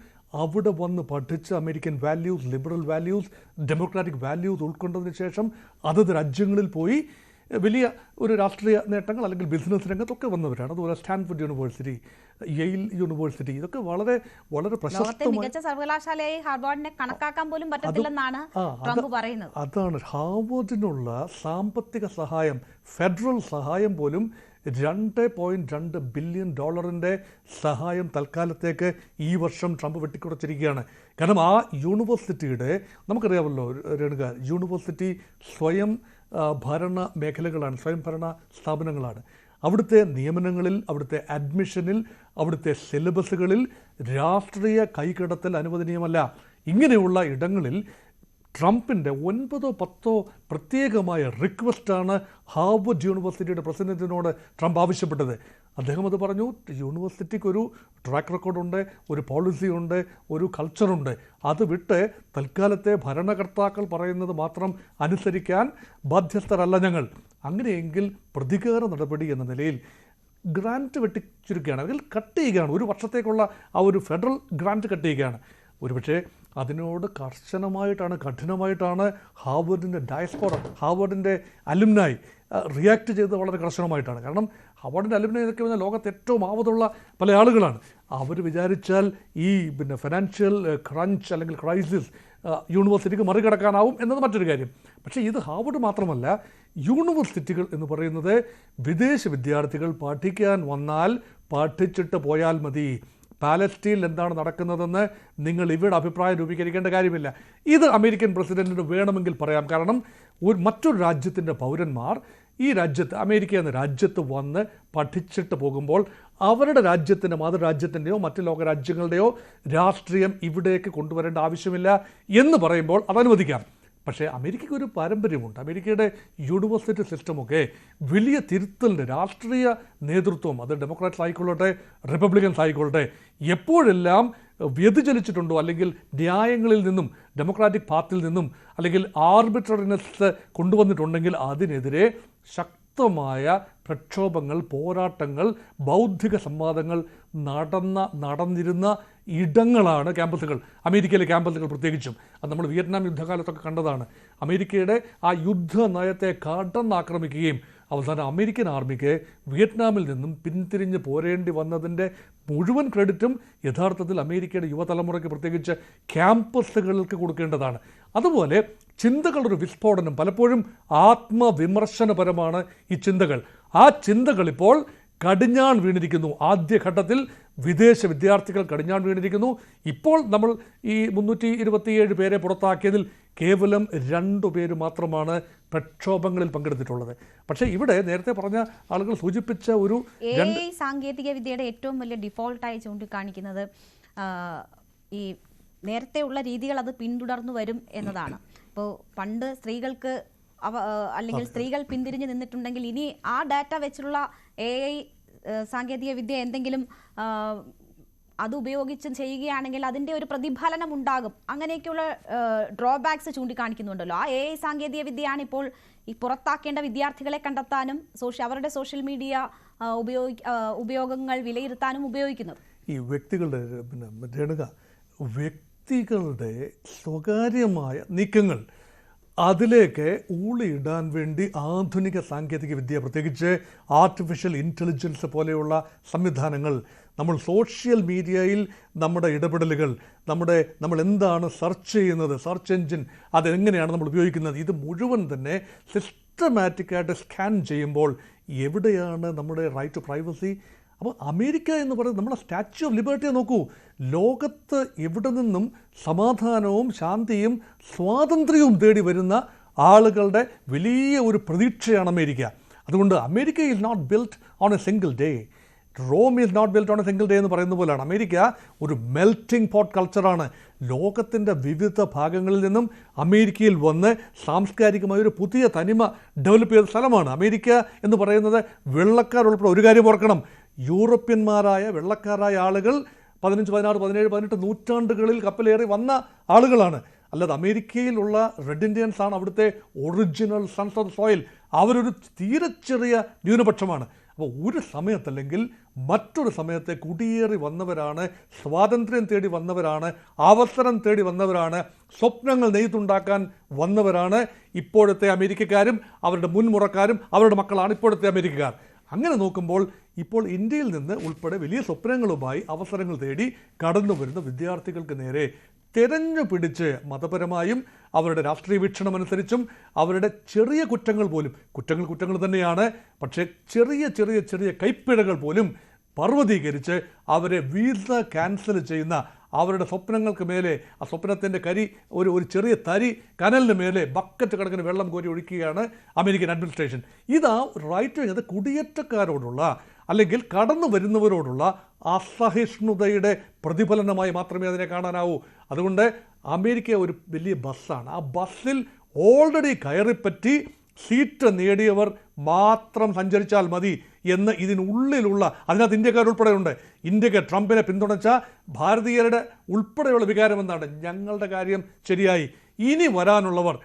അവിടെ വന്ന് പഠിച്ച് American values, liberal values, democratic values ഉൾക്കൊണ്ടതിന് ശേഷം അതത് രാജ്യങ്ങളിൽ പോയി വലിയ ഒരു രാഷ്ട്രീയ നേട്ടങ്ങൾ അല്ലെങ്കിൽ ബിസിനസ് രംഗത്തൊക്കെ വന്നവരാണ്. അതുപോലെ സ്റ്റാൻഫോർഡ് യൂണിവേഴ്സിറ്റി, യെയിൽ യൂണിവേഴ്സിറ്റി, ഇതൊക്കെ വളരെ വളരെ പ്രശസ്തമായ
സർവകലാശാലയായി ഹാർവാർഡിനെ കണക്കാക്കാൻ പോലും പറ്റത്തില്ലെന്നാണ് ട്രംപ് പറയുന്നത്.
അതാണ് ഹാർവാർഡിനുള്ള സാമ്പത്തിക സഹായം, ഫെഡറൽ സഹായം പോലും $2.2 ബില്യൺ സഹായം തൽക്കാലത്തേക്ക് ഈ വർഷം ട്രംപ് വെട്ടിക്കുറച്ചിരിക്കുകയാണ്. കാരണം ആ യൂണിവേഴ്സിറ്റിയുടെ, നമുക്കറിയാമല്ലോ രേണുക, യൂണിവേഴ്സിറ്റി സ്വയം ഭരണ മേഖലകളാണ്, സ്വയം ഭരണ സ്ഥാപനങ്ങളാണ്. അവിടുത്തെ നിയമനങ്ങളിൽ, അവിടുത്തെ അഡ്മിഷനിൽ, അവിടുത്തെ സിലബസുകളിൽ രാഷ്ട്രീയ കൈകടത്തൽ അനുവദനീയമല്ല. ഇങ്ങനെയുള്ള ഇടങ്ങളിൽ ട്രംപിൻ്റെ 9-10 പ്രത്യേകമായ റിക്വസ്റ്റാണ് ഹാർവർഡ് യൂണിവേഴ്സിറ്റിയുടെ പ്രസിഡന്റിനോട് ട്രംപ് ആവശ്യപ്പെട്ടത്. അദ്ദേഹം അത് പറഞ്ഞു, യൂണിവേഴ്സിറ്റിക്ക് ഒരു ട്രാക്ക് റെക്കോർഡുണ്ട്, ഒരു പോളിസി ഉണ്ട്, ഒരു കൾച്ചറുണ്ട്. അത് വിട്ട് തൽക്കാലത്തെ ഭരണകർത്താക്കൾ പറയുന്നത് മാത്രം അനുസരിക്കാൻ ബാധ്യസ്ഥരല്ല ഞങ്ങൾ. അങ്ങനെയെങ്കിൽ പ്രതികാര നടപടി എന്ന നിലയിൽ ഗ്രാൻറ്റ് വെട്ടിച്ചുരുക്കുകയാണ്, അല്ലെങ്കിൽ കട്ട് ചെയ്യുകയാണ്. ഒരു വർഷത്തേക്കുള്ള ആ ഒരു ഫെഡറൽ ഗ്രാൻറ്റ് കട്ട് ചെയ്യുകയാണ്. ഒരുപക്ഷെ അതിനോട് കഠിനമായിട്ടാണ് ഹാർവർഡിൻ്റെ ഡയസ്പോറ, ഹാർവർഡിൻ്റെ അലുമിനായി റിയാക്ട് ചെയ്തത് വളരെ കർശനമായിട്ടാണ്. കാരണം ഹാർവർഡിൻ്റെ അലുമിനായി എന്നൊക്കെ പറഞ്ഞാൽ ലോകത്ത് ഏറ്റവും ആവതുള്ള പല ആളുകളാണ്. അവർ വിചാരിച്ചാൽ ഈ ഫിനാൻഷ്യൽ ക്രഞ്ച് അല്ലെങ്കിൽ ക്രൈസിസ് യൂണിവേഴ്സിറ്റിക്ക് മറികടക്കാനാവും എന്നത് മറ്റൊരു കാര്യം. പക്ഷേ ഇത് ഹാർവർഡ് മാത്രമല്ല, യൂണിവേഴ്സിറ്റികൾ എന്ന് പറയുന്നത് വിദേശ വിദ്യാർത്ഥികൾ പഠിക്കാൻ വന്നാൽ പഠിച്ചിട്ട് പോയാൽ മതി. പാലസ്റ്റീനിൽ എന്താണ് നടക്കുന്നതെന്ന് നിങ്ങൾ ഇവിടെ അഭിപ്രായം രൂപീകരിക്കേണ്ട കാര്യമില്ല. ഇത് അമേരിക്കൻ പ്രസിഡന്റിന് വേണമെങ്കിൽ പറയാം. കാരണം മറ്റൊരു രാജ്യത്തിൻ്റെ പൗരന്മാർ ഈ രാജ്യത്ത്, അമേരിക്ക എന്ന രാജ്യത്ത് വന്ന് പഠിച്ചിട്ട് പോകുമ്പോൾ അവരുടെ രാജ്യത്തിൻ്റെ, മാതൃരാജ്യത്തിൻ്റെയോ മറ്റ് ലോകരാജ്യങ്ങളുടെയോ രാഷ്ട്രീയം ഇവിടേക്ക് കൊണ്ടുവരേണ്ട ആവശ്യമില്ല എന്ന് പറയുമ്പോൾ അതനുവദിക്കാം. പക്ഷേ അമേരിക്കയ്ക്ക് ഒരു പാരമ്പര്യമുണ്ട്. അമേരിക്കയുടെ യൂണിവേഴ്സിറ്റി സിസ്റ്റമൊക്കെ വലിയ തിരുത്തലിൻ്റെ രാഷ്ട്രീയ നേതൃത്വം, അത് ഡെമോക്രാറ്റ്സ് ആയിക്കൊള്ളട്ടെ റിപ്പബ്ലിക്കൻസ് ആയിക്കൊള്ളട്ടെ, എപ്പോഴെല്ലാം വ്യതിചലിച്ചിട്ടുണ്ടോ അല്ലെങ്കിൽ ന്യായങ്ങളിൽ നിന്നും, ഡെമോക്രാറ്റിക് പാർട്ടിയിൽ നിന്നും അല്ലെങ്കിൽ ആർബിട്രറിനെസ് കൊണ്ടുവന്നിട്ടുണ്ടെങ്കിൽ അതിനെതിരെ ശക്തമായ പ്രക്ഷോഭങ്ങൾ, പോരാട്ടങ്ങൾ, ബൗദ്ധിക സംവാദങ്ങൾ നടന്നിരുന്ന ഇടങ്ങളാണ് ക്യാമ്പസുകൾ, അമേരിക്കയിലെ ക്യാമ്പസുകൾ പ്രത്യേകിച്ചും. അത് നമ്മൾ വിയറ്റ്നാം യുദ്ധകാലത്തൊക്കെ കണ്ടതാണ്. അമേരിക്കയുടെ ആ യുദ്ധ നയത്തെ കടന്നാക്രമിക്കുകയും അവസാനം അമേരിക്കൻ ആർമിക്ക് വിയറ്റ്നാമിൽ നിന്നും പിന്തിരിഞ്ഞ് പോരേണ്ടി വന്നതിൻ്റെ മുഴുവൻ ക്രെഡിറ്റും യഥാർത്ഥത്തിൽ അമേരിക്കയുടെ യുവതലമുറയ്ക്ക്, പ്രത്യേകിച്ച് ക്യാമ്പസുകൾക്ക് കൊടുക്കേണ്ടതാണ്. അതുപോലെ ചിന്തകളുടെ വിസ്ഫോടനം, പലപ്പോഴും ആത്മവിമർശനപരമാണ് ഈ ചിന്തകൾ. ആ ചിന്തകൾ ഇപ്പോൾ കടിഞ്ഞാൺ വീണിരിക്കുന്നു. ആദ്യഘട്ടത്തിൽ വിദേശ വിദ്യാർത്ഥികൾ കടിഞ്ഞാൺ വീണിരിക്കുന്നു. ഇപ്പോൾ നമ്മൾ ഈ 327 പേരെ പുറത്താക്കിയതിൽ കേവലം 2 പേര് മാത്രമാണ് പ്രക്ഷോഭങ്ങളിൽ പങ്കെടുത്തിട്ടുള്ളത്. പക്ഷേ ഇവിടെ നേരത്തെ പറഞ്ഞ ആളുകൾ സൂചിപ്പിച്ച ഒരു
AI സാങ്കേതിക വിദ്യയുടെ ഏറ്റവും വലിയ ഡിഫോൾട്ടായി ചൂണ്ടിക്കാണിക്കുന്നത് ഈ നേരത്തെയുള്ള രീതികൾ അത് പിന്തുടർന്നു വരും എന്നതാണ്. ഇപ്പോൾ പണ്ട് സ്ത്രീകൾക്ക് അല്ലെങ്കിൽ സ്ത്രീകൾ പിന്തിരിഞ്ഞ് നിന്നിട്ടുണ്ടെങ്കിൽ ഇനി ആ ഡാറ്റ വെച്ചുള്ള AI സാങ്കേതിക വിദ്യ എന്തെങ്കിലും അത് ഉപയോഗിച്ച് ചെയ്യുകയാണെങ്കിൽ അതിൻ്റെ ഒരു പ്രതിഫലനം ഉണ്ടാകും. അങ്ങനെയൊക്കെയുള്ള ഡ്രോബാക്സ് ചൂണ്ടിക്കാണിക്കുന്നുണ്ടല്ലോ. ആ AI സാങ്കേതിക വിദ്യയാണ് ഇപ്പോൾ ഈ പുറത്താക്കേണ്ട വിദ്യാർത്ഥികളെ കണ്ടെത്താനും അവരുടെ സോഷ്യൽ മീഡിയ ഉപയോഗങ്ങൾ വിലയിരുത്താനും ഉപയോഗിക്കുന്നത്.
ഈ വ്യക്തികളുടെ വ്യക്തികളുടെ സ്വകാര്യമായ നീക്കങ്ങൾ അതിലേക്ക് ഊളിയിടാൻ വേണ്ടി ആധുനിക സാങ്കേതിക വിദ്യ, പ്രത്യേകിച്ച് ആർട്ടിഫിഷ്യൽ ഇൻ്റലിജൻസ് പോലെയുള്ള സംവിധാനങ്ങൾ, നമ്മൾ സോഷ്യൽ മീഡിയയിൽ നമ്മുടെ ഇടപെടലുകൾ, നമ്മൾ എന്താണ് സെർച്ച് ചെയ്യുന്നത്, സെർച്ച് എൻജിൻ അതെങ്ങനെയാണ് നമ്മൾ ഉപയോഗിക്കുന്നത്, ഇത് മുഴുവൻ തന്നെ സിസ്റ്റമാറ്റിക്കായിട്ട് സ്കാൻ ചെയ്യുമ്പോൾ എവിടെയാണ് നമ്മുടെ റൈറ്റ് ടു പ്രൈവസി? അപ്പോൾ അമേരിക്ക എന്ന് പറയുന്നത് നമ്മുടെ സ്റ്റാച്യു ഓഫ് ലിബർട്ടിയെ നോക്കൂ. ലോകത്ത് എവിടെ നിന്നും സമാധാനവും ശാന്തിയും സ്വാതന്ത്ര്യവും തേടി വരുന്ന ആളുകളുടെ വലിയ ഒരു പ്രതീക്ഷയാണ് അമേരിക്ക. അതുകൊണ്ട് America is not built on a single day. Rome is not built on a single day എന്ന് പറയുന്ന പോലെയാണ് അമേരിക്ക ഒരു മെൽറ്റിംഗ് പോട്ട് കൾച്ചറാണ്. ലോകത്തിൻ്റെ വിവിധ ഭാഗങ്ങളിൽ നിന്നും അമേരിക്കയിൽ വന്ന് സാംസ്കാരികമായ ഒരു പുതിയ തനിമ ഡെവലപ്പ് ചെയ്ത സ്ഥലമാണ് അമേരിക്ക എന്ന് പറയുന്നത്. വെള്ളക്കാരുൾപ്പെടെ ഒരു കാര്യം ഓർക്കണം, യൂറോപ്യന്മാരായ വെള്ളക്കാരായ ആളുകൾ 15, 16, 17, 18 നൂറ്റാണ്ടുകളിൽ കപ്പലേറി വന്ന ആളുകളാണ്. അല്ലാതെ അമേരിക്കയിലുള്ള റെഡ് ഇന്ത്യൻസ് ആണ് അവിടുത്തെ ഒറിജിനൽ സൺസ് ഓഫ് സോയിൽ. അവരൊരു തീരെ ചെറിയ ന്യൂനപക്ഷമാണ്. അപ്പോൾ ഒരു സമയത്തല്ലെങ്കിൽ മറ്റൊരു സമയത്തെ കുടിയേറി വന്നവരാണ്, സ്വാതന്ത്ര്യം തേടി വന്നവരാണ്, അവസരം തേടി വന്നവരാണ്, സ്വപ്നങ്ങൾ നെയ്തുണ്ടാക്കാൻ വന്നവരാണ് ഇപ്പോഴത്തെ അമേരിക്കക്കാരും അവരുടെ മുൻമുറക്കാരും അവരുടെ മക്കളാണ് ഇപ്പോഴത്തെ അമേരിക്കക്കാർ. അങ്ങനെ നോക്കുമ്പോൾ ഇപ്പോൾ ഇന്ത്യയിൽ നിന്ന് ഉൾപ്പെടെ വലിയ സ്വപ്നങ്ങളുമായി അവസരങ്ങൾ തേടി കടന്നു വരുന്ന വിദ്യാർത്ഥികൾക്ക് നേരെ തിരഞ്ഞു പിടിച്ച് മതപരമായും അവരുടെ രാഷ്ട്രീയ വീക്ഷണമനുസരിച്ചും അവരുടെ ചെറിയ കുറ്റങ്ങൾ പോലും, കുറ്റങ്ങൾ തന്നെയാണ്, പക്ഷേ ചെറിയ കൈപ്പിഴകൾ പോലും പർവ്വതീകരിച്ച് അവരെ വീസ ക്യാൻസൽ ചെയ്യുന്ന, അവരുടെ സ്വപ്നങ്ങൾക്ക് മേലെ ആ സ്വപ്നത്തിൻ്റെ ഒരു ചെറിയ തരി കനലിന് മേലെ ബക്കറ്റ് കണക്കിന് വെള്ളം കോരി ഒഴിക്കുകയാണ് അമേരിക്കൻ അഡ്മിനിസ്ട്രേഷൻ. ഇതാ റൈറ്റ് വിങ്, അത് കുടിയേറ്റക്കാരോടുള്ള അല്ലെങ്കിൽ കടന്നു വരുന്നവരോടുള്ള അസഹിഷ്ണുതയുടെ പ്രതിഫലനമായി മാത്രമേ അതിനെ കാണാനാവൂ. അതുകൊണ്ട് അമേരിക്ക ഒരു വലിയ ബസ്സാണ്. ആ ബസ്സിൽ ഓൾറെഡി കയറിപ്പറ്റി സീറ്റ് നേടിയവർ മാത്രം സഞ്ചരിച്ചാൽ മതി എന്ന് ഇതിനുള്ളിലുള്ള, അതിനകത്ത് ഇന്ത്യക്കാരുൾപ്പെടെ ഉണ്ട്. ഇന്ത്യക്ക് ട്രംപിനെ പിന്തുണച്ച ഭാരതീയരുടെ ഉൾപ്പെടെയുള്ള വികാരം എന്താണ്? ഞങ്ങളുടെ കാര്യം ശരിയായി, ഇനി വരാനുള്ളവർ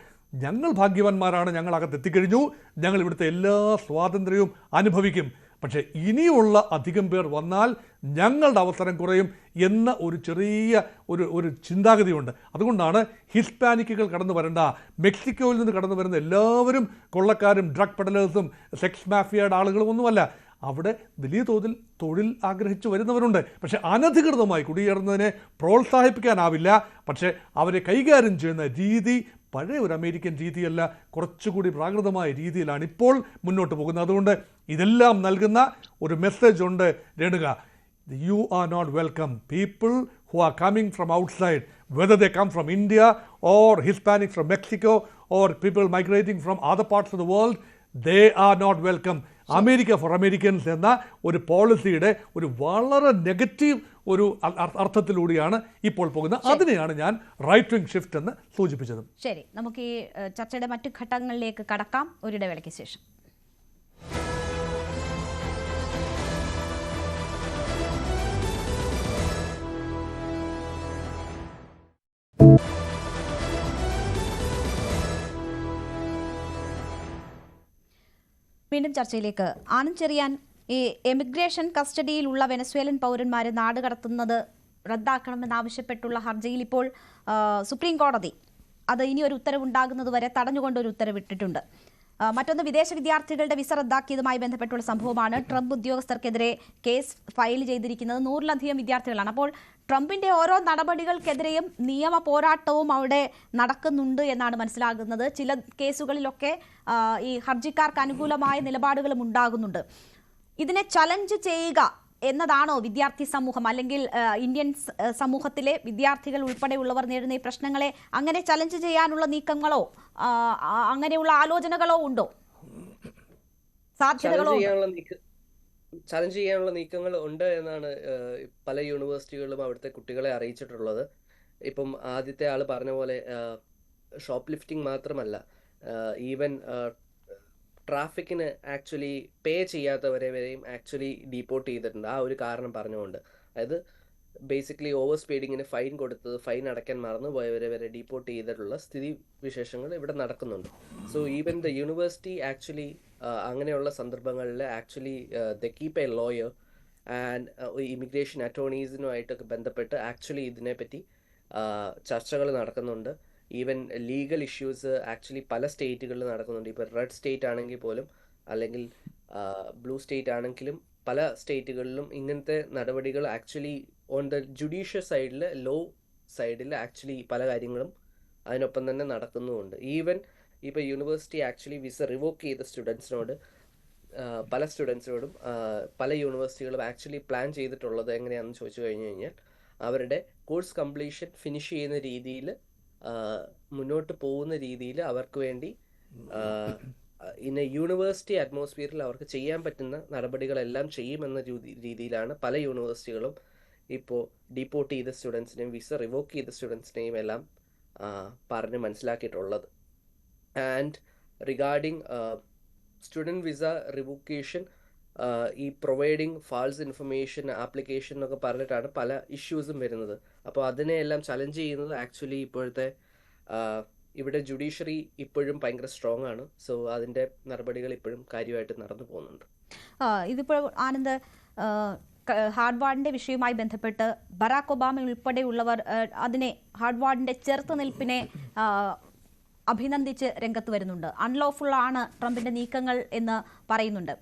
ഞങ്ങൾ ഭാഗ്യവാന്മാരാണ്, ഞങ്ങൾ എത്തിക്കഴിഞ്ഞു, ഞങ്ങൾ ഇവിടുത്തെ എല്ലാ സ്വാതന്ത്ര്യവും അനുഭവിക്കും, പക്ഷേ ഇനിയുള്ള അധികം പേർ വന്നാൽ ഞങ്ങളുടെ അവസരം കുറയും എന്ന ഒരു ചെറിയ ഒരു ചിന്താഗതിയുണ്ട്. അതുകൊണ്ടാണ് ഹിസ്പാനിക്കുകൾ കടന്നു വരേണ്ട, മെക്സിക്കോയിൽ നിന്ന് കടന്നു വരുന്ന എല്ലാവരും കൊള്ളക്കാരും ഡ്രഗ് പെഡലേഴ്സും സെക്സ് മാഫിയയുടെ ആളുകളും ഒന്നുമല്ല. അവിടെ വലിയ തോതിൽ തൊഴിൽ ആഗ്രഹിച്ചു വരുന്നവരുണ്ട്. പക്ഷേ അനധികൃതമായി കുടിയേറുന്നതിനെ പ്രോത്സാഹിപ്പിക്കാനാവില്ല. പക്ഷേ അവരെ കൈകാര്യം ചെയ്യുന്ന രീതി പഴയ ഒരു അമേരിക്കൻ രീതിയല്ല, കുറച്ചുകൂടി പ്രാകൃതമായ രീതിയിലാണ് ഇപ്പോൾ മുന്നോട്ട് പോകുന്നത്. അതുകൊണ്ട് ഇതെല്ലാം നൽകുന്ന ഒരു മെസ്സേജ് ഉണ്ട് Renuka. You are not welcome. People who are coming from outside, whether they come from India or Hispanics from Mexico or people migrating from other parts of the world, they are not welcome. America for Americans എന്ന ഒരു പോളിസിയുടെ ഒരു വളരെ negative ഒരു അർത്ഥത്തിലൂടെയാണ് ഇപ്പോൾ പോകുന്നത്. അതിനെയാണ് ഞാൻ റൈറ്റ് വിങ് ഷിഫ്റ്റ് എന്ന് സൂചിപ്പിച്ചത്.
ശരി, നമുക്ക് ഈ ചർച്ചയുടെ മറ്റു ഘട്ടങ്ങളിലേക്ക് കടക്കാം ഒരിടവേളയ്ക്ക് ശേഷം. വീണ്ടും ചർച്ചയിലേക്ക്. ആനന്ദ് ചെറിയാൻ, ഈ എമിഗ്രേഷൻ കസ്റ്റഡിയിലുള്ള വെനസ്വേലൻ പൗരന്മാരെ നാടുകടത്തുന്നത് റദ്ദാക്കണമെന്നാവശ്യപ്പെട്ടുള്ള ഹർജിയിൽ ഇപ്പോൾ സുപ്രീം കോടതി അത് ഇനി ഒരു ഉത്തരവുണ്ടാകുന്നതുവരെ തടഞ്ഞുകൊണ്ടൊരു ഉത്തരവിട്ടിട്ടുണ്ട്. മറ്റൊന്ന്, വിദേശ വിദ്യാർത്ഥികളുടെ വിസ റദ്ദാക്കിയതുമായി ബന്ധപ്പെട്ടുള്ള സംഭവമാണ്. ട്രംപ് ഉദ്യോഗസ്ഥർക്കെതിരെ കേസ് ഫയൽ ചെയ്തിരിക്കുന്നത് 100-ലധികം വിദ്യാർത്ഥികളാണ്. അപ്പോൾ ട്രംപിന്റെ ഓരോ നടപടികൾക്കെതിരെയും നിയമ പോരാട്ടവും അവിടെ നടക്കുന്നുണ്ട് എന്നാണ് മനസ്സിലാകുന്നത്. ചില കേസുകളിലൊക്കെ ഈ ഹർജിക്കാർക്ക് അനുകൂലമായ നിലപാടുകളും ഉണ്ടാകുന്നുണ്ട്. ഇതിനെ ചലഞ്ച് ചെയ്യുക എന്നതാണോ വിദ്യാർത്ഥി സമൂഹം, അല്ലെങ്കിൽ ഇന്ത്യൻ സമൂഹത്തിലെ വിദ്യാർത്ഥികൾ ഉൾപ്പെടെയുള്ളവർ നേരിടുന്ന ഈ പ്രശ്നങ്ങളെ അങ്ങനെ ചലഞ്ച് ചെയ്യാനുള്ള നീക്കങ്ങളോ അങ്ങനെയുള്ള ആലോചനകളോ ഉണ്ടോ? സാധ്യതകളോ?
ചലഞ്ച് ചെയ്യാനുള്ള നീക്കങ്ങൾ ഉണ്ട് എന്നാണ് പല യൂണിവേഴ്സിറ്റികളിലും അവിടുത്തെ കുട്ടികളെ അറിയിച്ചിട്ടുള്ളത്. ഇപ്പം ആദ്യത്തെ ആൾ പറഞ്ഞ പോലെ ഷോപ്പ് ലിഫ്റ്റിംഗ് മാത്രമല്ല, ഈവൻ ട്രാഫിക്കിന് ആക്ച്വലി പേ ചെയ്യാത്തവരെ വരെയും ആക്ച്വലി ഡീപ്പോർട്ട് ചെയ്തിട്ടുണ്ട്. ആ ഒരു കാരണം പറഞ്ഞുകൊണ്ട്, അതായത് ബേസിക്കലി ഓവർ സ്പീഡിങ്ങിന് ഫൈൻ കൊടുത്തത് ഫൈൻ അടയ്ക്കാൻ മറന്നു പോയവരെ വരെ ഡീപ്പോർട്ട് ചെയ്തിട്ടുള്ള സ്ഥിതി വിശേഷങ്ങൾ ഇവിടെ നടക്കുന്നുണ്ട്. So even the university actually അങ്ങനെയുള്ള സന്ദർഭങ്ങളിൽ actually the keep a lawyer and immigration അറ്റോർണീസിനുമായിട്ടൊക്കെ ബന്ധപ്പെട്ട് ആക്ച്വലി ഇതിനെപ്പറ്റി ചർച്ചകൾ നടക്കുന്നുണ്ട്. ഈവൻ ലീഗൽ ഇഷ്യൂസ് ആക്ച്വലി പല സ്റ്റേറ്റുകളിൽ നടക്കുന്നുണ്ട്. ഇപ്പോൾ റെഡ് സ്റ്റേറ്റ് ആണെങ്കിൽ പോലും, അല്ലെങ്കിൽ ബ്ലൂ സ്റ്റേറ്റ് ആണെങ്കിലും പല സ്റ്റേറ്റുകളിലും ഇങ്ങനത്തെ നടപടികൾ ആക്ച്വലി ഓൺ ദ ജുഡീഷ്യൽ സൈഡിൽ, ലോ സൈഡിൽ ആക്ച്വലി പല കാര്യങ്ങളും അതിനൊപ്പം തന്നെ നടക്കുന്നുമുണ്ട്. ഈവൻ ഇപ്പോൾ യൂണിവേഴ്സിറ്റി ആക്ച്വലി വിസ റിവോക്ക് ചെയ്ത സ്റ്റുഡൻസിനോട്, പല സ്റ്റുഡൻസിനോടും പല യൂണിവേഴ്സിറ്റികളും ആക്ച്വലി പ്ലാൻ ചെയ്തിട്ടുള്ളത് എങ്ങനെയാണെന്ന് ചോദിച്ചു കഴിഞ്ഞു കഴിഞ്ഞാൽ, അവരുടെ കോഴ്സ് കംപ്ലീഷൻ ഫിനിഷ് ചെയ്യുന്ന രീതിയിൽ, മുന്നോട്ട് പോകുന്ന രീതിയിൽ അവർക്ക് വേണ്ടി ഇന്ന യൂണിവേഴ്സിറ്റി അറ്റ്മോസ്ഫിയറിൽ അവർക്ക് ചെയ്യാൻ പറ്റുന്ന നടപടികളെല്ലാം ചെയ്യുമെന്ന രീതിയിലാണ് പല യൂണിവേഴ്സിറ്റികളും ഇപ്പോൾ ഡീപ്പോർട്ട് ചെയ്ത സ്റ്റുഡൻസിനെയും വിസ റിവോക്ക് ചെയ്ത സ്റ്റുഡൻസിനെയും എല്ലാം പറഞ്ഞ് മനസ്സിലാക്കിയിട്ടുള്ളത്. And regarding student visa revocation, ഈ പ്രൊവൈഡിങ് ഫാൾസ് ഇൻഫർമേഷൻ ആപ്ലിക്കേഷൻ എന്നൊക്കെ പറഞ്ഞിട്ടാണ് പല ഇഷ്യൂസും വരുന്നത്. അപ്പോൾ അതിനെയെല്ലാം ചലഞ്ച് ചെയ്യുന്നത് ആക്ച്വലി ഇപ്പോഴത്തെ ഇവിടെ ജുഡീഷ്യറി ഇപ്പോഴും ഭയങ്കര സ്ട്രോങ് ആണ്. സോ അതിൻ്റെ നടപടികൾ ഇപ്പോഴും കാര്യമായിട്ട് നടന്നു പോകുന്നുണ്ട്.
ഇതിപ്പോൾ ആനന്ദ്, ഹാർഡ്വാർഡിന്റെ വിഷയവുമായി ബന്ധപ്പെട്ട് ബറാക് ഒബാമ ഉൾപ്പെടെയുള്ളവർ അതിനെ, ഹാർഡ്വാർഡിന്റെ ചെറുത്തുനിൽപ്പിനെ അഭിനന്ദിച്ച് രംഗത്ത് വരുന്നുണ്ട്. അൺലോഫുൾ ആണ് ട്രംപിന്റെ നീക്കങ്ങൾ എന്ന് പറയുന്നുണ്ട്.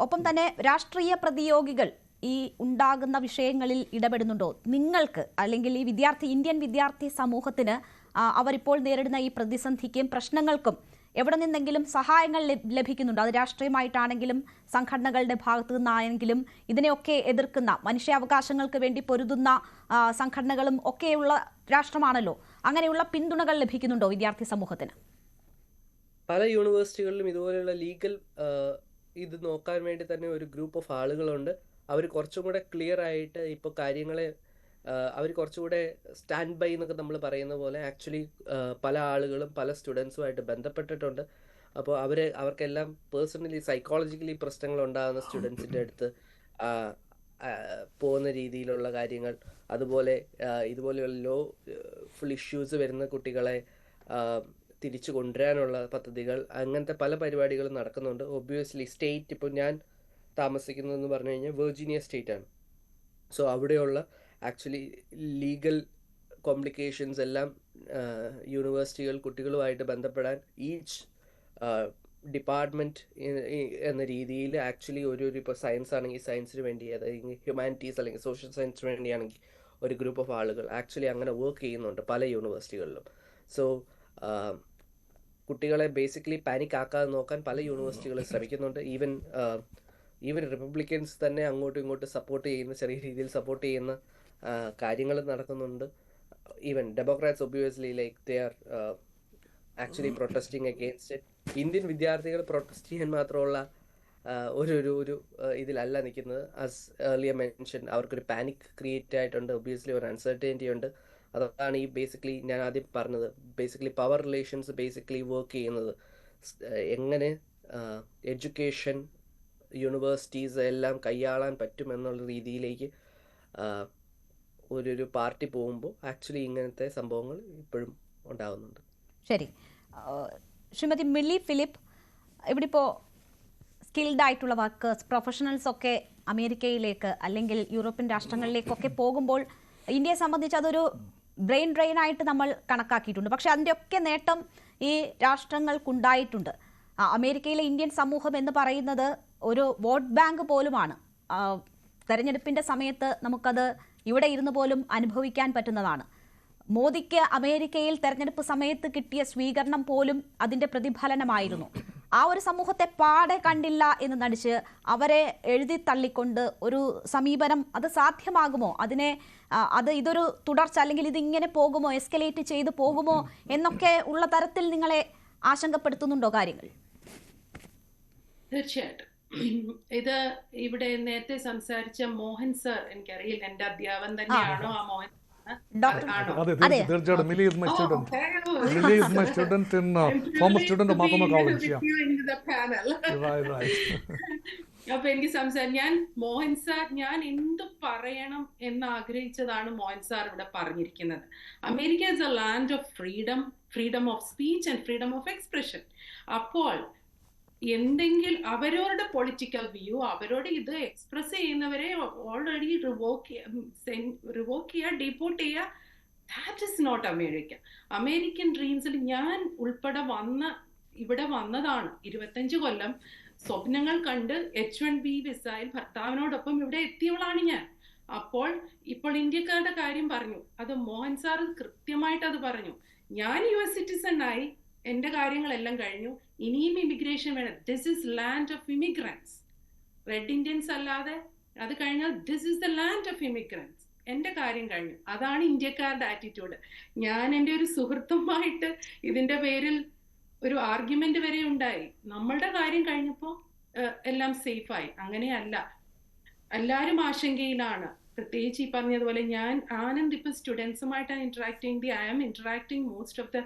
ഒപ്പം തന്നെ രാഷ്ട്രീയ പ്രതിയോഗികൾ ഈ ഉണ്ടാകുന്ന വിഷയങ്ങളിൽ ഇടപെടുന്നുണ്ടോ? നിങ്ങൾക്ക്, അല്ലെങ്കിൽ ഈ ഇന്ത്യൻ വിദ്യാർത്ഥി സമൂഹത്തിന് അവരിപ്പോൾ നേരിടുന്ന ഈ പ്രതിസന്ധിക്കും പ്രശ്നങ്ങൾക്കും എവിടെ നിന്നെങ്കിലും സഹായങ്ങൾ ലഭിക്കുന്നുണ്ടോ? അത് രാഷ്ട്രീയമായിട്ടാണെങ്കിലും സംഘടനകളുടെ ഭാഗത്തു നിന്നാണെങ്കിലും ഇതിനെയൊക്കെ എതിർക്കുന്ന, മനുഷ്യാവകാശങ്ങൾക്ക് വേണ്ടി പൊരുതുന്ന സംഘടനകളും ഒക്കെയുള്ള രാഷ്ട്രമാണല്ലോ. അങ്ങനെയുള്ള പിന്തുണകൾ ലഭിക്കുന്നുണ്ടോ വിദ്യാർത്ഥി സമൂഹത്തിന്?
പല യൂണിവേഴ്സിറ്റികളിലും ഇതുപോലെയുള്ള ലീഗൽ ഇത് നോക്കാൻ വേണ്ടി തന്നെ ഒരു ഗ്രൂപ്പ് ഓഫ് ആളുകളുണ്ട്. അവർ കുറച്ചും കൂടെ ക്ലിയർ ആയിട്ട് ഇപ്പോൾ കാര്യങ്ങളെ അവർ കുറച്ചുകൂടെ സ്റ്റാൻഡ് ബൈ എന്നൊക്കെ നമ്മൾ പറയുന്ന പോലെ ആക്ച്വലി പല ആളുകളും പല സ്റ്റുഡൻസുമായിട്ട് ബന്ധപ്പെട്ടിട്ടുണ്ട്. അപ്പോൾ അവർക്കെല്ലാം പേഴ്സണലി സൈക്കോളജിക്കലി പ്രശ്നങ്ങൾ ഉണ്ടാകുന്ന സ്റ്റുഡൻസിൻ്റെ അടുത്ത് പോകുന്ന രീതിയിലുള്ള കാര്യങ്ങൾ, അതുപോലെ ഇതുപോലെയുള്ള ലോ ഫുൾ ഇഷ്യൂസ് വരുന്ന കുട്ടികളെ തിരിച്ചു കൊണ്ടുവരാനുള്ള പദ്ധതികൾ, അങ്ങനത്തെ പല പരിപാടികളും നടക്കുന്നുണ്ട്. ഒബ്വിയസ്ലി സ്റ്റേറ്റ്, ഇപ്പോൾ ഞാൻ താമസിക്കുന്നതെന്ന് പറഞ്ഞു കഴിഞ്ഞാൽ വെർജീനിയ സ്റ്റേറ്റ് ആണ്. സോ അവിടെയുള്ള ആക്ച്വലി ലീഗൽ കോംപ്ലിക്കേഷൻസ് എല്ലാം യൂണിവേഴ്സിറ്റികൾ കുട്ടികളുമായിട്ട് ബന്ധപ്പെടാൻ ഈച്ച് ഡിപ്പാർട്ട്മെൻറ്റ് എന്ന രീതിയിൽ ആക്ച്വലി ഒരു ഇപ്പോൾ സയൻസ് ആണെങ്കിൽ സയൻസിന് വേണ്ടി, അതായത് ഹ്യൂമാനിറ്റീസ് അല്ലെങ്കിൽ സോഷ്യൽ സയൻസിന് വേണ്ടിയാണെങ്കിൽ ഒരു ഗ്രൂപ്പ് ഓഫ് ആളുകൾ ആക്ച്വലി അങ്ങനെ വർക്ക് ചെയ്യുന്നുണ്ട് പല യൂണിവേഴ്സിറ്റികളിലും. സോ കുട്ടികളെ ബേസിക്കലി പാനിക് ആക്കാതെ നോക്കാൻ പല യൂണിവേഴ്സിറ്റികളും ശ്രമിക്കുന്നുണ്ട്. ഈവൻ റിപ്പബ്ലിക്കൻസ് തന്നെ അങ്ങോട്ടും ഇങ്ങോട്ടും സപ്പോർട്ട് ചെയ്യുന്ന, ചെറിയ രീതിയിൽ സപ്പോർട്ട് ചെയ്യുന്ന കാര്യങ്ങൾ നടക്കുന്നുണ്ട്. Even democrats obviously like they are actually protesting against it. Indian വിദ്യാർത്ഥികൾ പ്രൊട്ടസ്റ്റ് ചെയ്യാൻ മാത്രമുള്ള ഒരു ഇതിലല്ല നിൽക്കുന്നത്. ആസ് ഏർലിയർ മെൻഷൻ, അവർക്കൊരു പാനിക് ക്രിയേറ്റ് ആയിട്ടുണ്ട്. ഒബ്വിയസ്ലി ഒരു അൺസർട്ടനിറ്റി ഉണ്ട്. അതാണ് ഈ ബേസിക്കലി ഞാൻ ആദ്യം പറഞ്ഞത്, basically power relations basically work ചെയ്യുന്നത് എങ്ങനെ എഡ്യൂക്കേഷൻ, യൂണിവേഴ്സിറ്റീസ് എല്ലാം കൈയാളാൻ പറ്റുമെന്നുള്ള രീതിയിലേക്ക് ഒരു പാർട്ടി പോകുമ്പോൾ ആക്ച്വലി ഇങ്ങനത്തെ സംഭവങ്ങൾ ഇപ്പോഴും ഉണ്ടാകുന്നുണ്ട്.
ശരി, ശ്രീമതി മില്ലി ഫിലിപ്പ്, ഇവിടെ ഇപ്പോൾ സ്കിൽഡ് ആയിട്ടുള്ള വർക്കേഴ്സ്, പ്രൊഫഷണൽസ് ഒക്കെ അമേരിക്കയിലേക്ക് അല്ലെങ്കിൽ യൂറോപ്യൻ രാഷ്ട്രങ്ങളിലേക്കൊക്കെ പോകുമ്പോൾ ഇന്ത്യയെ സംബന്ധിച്ച് അതൊരു ബ്രെയിൻ ഡ്രെയിൻ ആയിട്ട് നമ്മൾ കണക്കാക്കിയിട്ടുണ്ട്. പക്ഷെ അതിൻ്റെയൊക്കെ നേട്ടം ഈ രാഷ്ട്രങ്ങൾക്കുണ്ടായിട്ടുണ്ട്. അമേരിക്കയിലെ ഇന്ത്യൻ സമൂഹം എന്ന് പറയുന്നത് ഒരു വോട്ട് ബാങ്ക് പോലുമാണ്. തെരഞ്ഞെടുപ്പിൻ്റെ സമയത്ത് നമുക്കത് ഇവിടെ ഇരുന്ന് പോലും അനുഭവിക്കാൻ പറ്റുന്നതാണ്. മോദിക്ക് അമേരിക്കയിൽ തെരഞ്ഞെടുപ്പ് സമയത്ത് കിട്ടിയ സ്വീകരണം പോലും അതിൻ്റെ പ്രതിഫലനമായിരുന്നു. ആ ഒരു സമൂഹത്തെ പാടെ കണ്ടില്ല എന്ന് നടിച്ച് അവരെ എഴുതി തള്ളിക്കൊണ്ട് ഒരു സമീപനം അത് സാധ്യമാകുമോ? അത് ഇതൊരു തുടർച്ച, അല്ലെങ്കിൽ ഇതിങ്ങനെ പോകുമോ, എസ്കലേറ്റ് ചെയ്ത് പോകുമോ എന്നൊക്കെ ഉള്ള തരത്തിൽ നിങ്ങളെ ആശങ്കപ്പെടുത്തുന്നുണ്ടോ കാര്യങ്ങൾ?
തീർച്ചയായിട്ടും. ഇത് ഇവിടെ നേരത്തെ സംസാരിച്ച മോഹൻ സർ, എനിക്കറിയില്ല എന്റെ അധ്യാപകൻ തന്നെയാണോ ആ മോഹൻ?
അതെ, തീർച്ചയായിട്ടും. Mili is my student. Mili is my student in former student of മാത്തമ കോളേജ്.
അപ്പൊ എനിക്ക് ഞാൻ മോഹൻ സാർ, ഞാൻ എന്ത് പറയണം എന്ന് ആഗ്രഹിച്ചതാണ് മോഹൻ സാർ ഇവിടെ പറഞ്ഞിരിക്കുന്നത്. America is a land of freedom, freedom of speech and freedom of expression. അപ്പോൾ എന്തെങ്കിലും അവരവരുടെ പൊളിറ്റിക്കൽ വ്യൂ, അവരോട് ഇത് എക്സ്പ്രസ് ചെയ്യുന്നവരെ ഓൾറെഡി റിവോക്ക് ചെയ്യുക, ഡിപ്പോർട്ട് ചെയ്യുക. That is not America. American ഡ്രീംസിൽ ഞാൻ ഉൾപ്പെടെ ഇവിടെ വന്നതാണ്. 25 കൊല്ലം സ്വപ്നങ്ങൾ കണ്ട് H1B വിസയിൽ ഭർത്താവിനോടൊപ്പം ഇവിടെ എത്തിയവളാണ് ഞാൻ. ഇപ്പോൾ ഇന്ത്യക്കാരുടെ കാര്യം പറഞ്ഞു, അത് മോഹൻ സാർ കൃത്യമായിട്ട് അത് പറഞ്ഞു. ഞാൻ US സിറ്റിസൺ ആയി, എന്റെ കാര്യങ്ങളെല്ലാം കഴിഞ്ഞു, ഇനിയും ഇമിഗ്രേഷൻ വേണം. This is land of immigrants. Red Indians അല്ലാതെ അത് കഴിഞ്ഞാൽ this is the land of immigrants. എന്റെ കാര്യം കഴിഞ്ഞു. അതാണ് ഇന്ത്യക്കാരുടെ ആറ്റിറ്റ്യൂഡ്. ഞാൻ എൻ്റെ ഒരു സുഹൃത്തുമായിട്ട് ഇതിന്റെ പേരിൽ ഒരു ആർഗ്യുമെന്റ് വരെ ഉണ്ടായി. നമ്മളുടെ കാര്യം കഴിഞ്ഞപ്പോൾ എല്ലാം സേഫായി. അങ്ങനെയല്ല, എല്ലാവരും ആശങ്കയിലാണ്. പ്രത്യേകിച്ച് ഈ പറഞ്ഞതുപോലെ ആനന്ദ് ഇപ്പൊ സ്റ്റുഡൻസുമായിട്ടാണ് ഇന്ററാക്ട് ചെയ്യുന്നത്. I am interacting most of the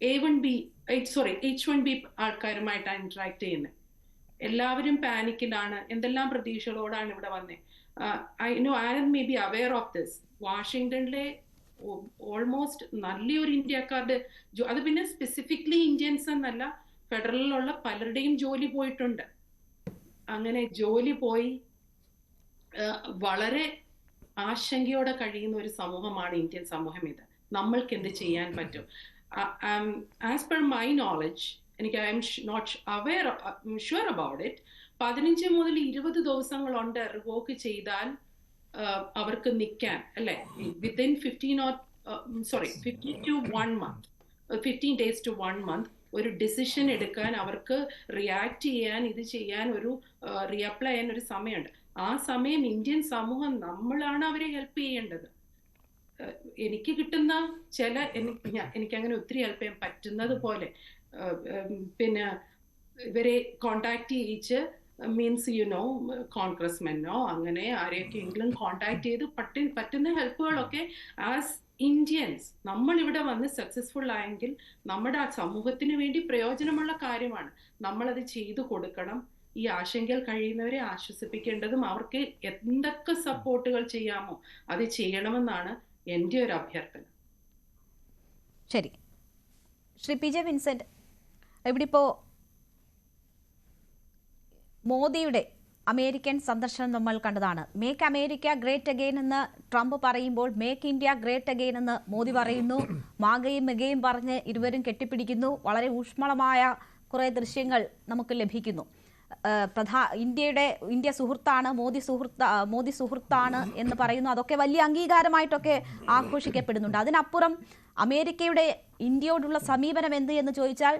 H1B ആൾക്കാരുമായിട്ടാണ് ഇന്ററാക്ട് ചെയ്യുന്നത്. എല്ലാവരും പാനിക്കിലാണ്. എന്തെല്ലാം പ്രതീക്ഷകളോടാണ് ഇവിടെ വന്നത്. Anand may be aware of this. വാഷിംഗ്ടണിലെ ഓൾമോസ്റ്റ് നല്ലൊരു ഇന്ത്യക്കാരുടെ അത് പിന്നെ സ്പെസിഫിക്കലി ഇന്ത്യൻസ് എന്നല്ല, ഫെഡറലിലുള്ള പലരുടെയും ജോലി പോയിട്ടുണ്ട്. അങ്ങനെ ജോലി പോയി വളരെ ആശങ്കയോടെ കഴിയുന്ന ഒരു സമൂഹമാണ് ഇന്ത്യൻ സമൂഹം. ഇത് നമ്മൾക്ക് എന്ത് ചെയ്യാൻ പറ്റും? ആസ് പെർ മൈ നോളജ്, എനിക്ക് I am not aware sure about it, 15 മുതൽ 20 ദിവസങ്ങളുണ്ട് റിവോക്ക് ചെയ്താൽ അവർക്ക് നിൽക്കാൻ, അല്ലെ, within 15 to 1 month, 15 days to 1 month ഒരു ഡിസിഷൻ എടുക്കാൻ, അവർക്ക് റിയാക്ട് ചെയ്യാൻ, ഇത് ചെയ്യാൻ, ഒരു റീഅപ്ലൈ ചെയ്യാൻ ഒരു സമയമുണ്ട്. ആ സമയം ഇന്ത്യൻ സമൂഹം നമ്മളാണ് അവരെ ഹെൽപ്പ് ചെയ്യേണ്ടത്. എനിക്ക് കിട്ടുന്ന എനിക്കങ്ങനെ ഒത്തിരി ഹെൽപ്പ് ചെയ്യാൻ പറ്റുന്നത് പോലെ പിന്നെ ഇവരെ കോണ്ടാക്ട് ചെയ്യിച്ച്, മീൻസ് കോൺഗ്രസ്മെന്നോ അങ്ങനെ ആരെയൊക്കെയെങ്കിലും കോണ്ടാക്ട് ചെയ്ത് പറ്റുന്ന ഹെൽപ്പുകളൊക്കെ ആസ് ഇന്ത്യൻസ് നമ്മൾ ഇവിടെ വന്ന് സക്സസ്ഫുൾ ആയെങ്കിൽ നമ്മുടെ ആ സമൂഹത്തിന് വേണ്ടി പ്രയോജനമുള്ള കാര്യമാണ്. നമ്മളത് ചെയ്തു കൊടുക്കണം. ഈ ആശങ്കയിൽ കഴിയുന്നവരെ ആശ്വസിപ്പിക്കേണ്ടതും അവർക്ക് എന്തൊക്കെ സപ്പോർട്ടുകൾ ചെയ്യാമോ അത് ചെയ്യണമെന്നാണ് എൻ്റെ ഒരു അഭ്യർത്ഥന.
ശരി, ശ്രീ PJ വിൻസെന്റ്, ഇവിടെ ഇപ്പോൾ മോദിയുടെ അമേരിക്കൻ സന്ദർശനം നമ്മൾ കണ്ടതാണ്. മേക്ക് അമേരിക്ക ഗ്രേറ്റ് അഗെയിൻ എന്ന് ട്രംപ് പറയുമ്പോൾ മേക്ക് ഇന്ത്യ ഗ്രേറ്റ് അഗെയിൻ എന്ന് മോദി പറയുന്നു. മാഗയും മെഗയും പറഞ്ഞ് ഇരുവരും കെട്ടിപ്പിടിക്കുന്നു. വളരെ ഊഷ്മളമായ കുറേ ദൃശ്യങ്ങൾ നമുക്ക് ലഭിക്കുന്നു. ഇന്ത്യ സുഹൃത്താണ്, മോദി സുഹൃത്താണ് എന്ന് പറയുന്നു. അതൊക്കെ വലിയ അംഗീകാരമായിട്ടൊക്കെ ആഘോഷിക്കപ്പെടുന്നുണ്ട്. അതിനപ്പുറം അമേരിക്കയുടെ ഇന്ത്യയോടുള്ള സമീപനം എന്ത് എന്ന് ചോദിച്ചാൽ,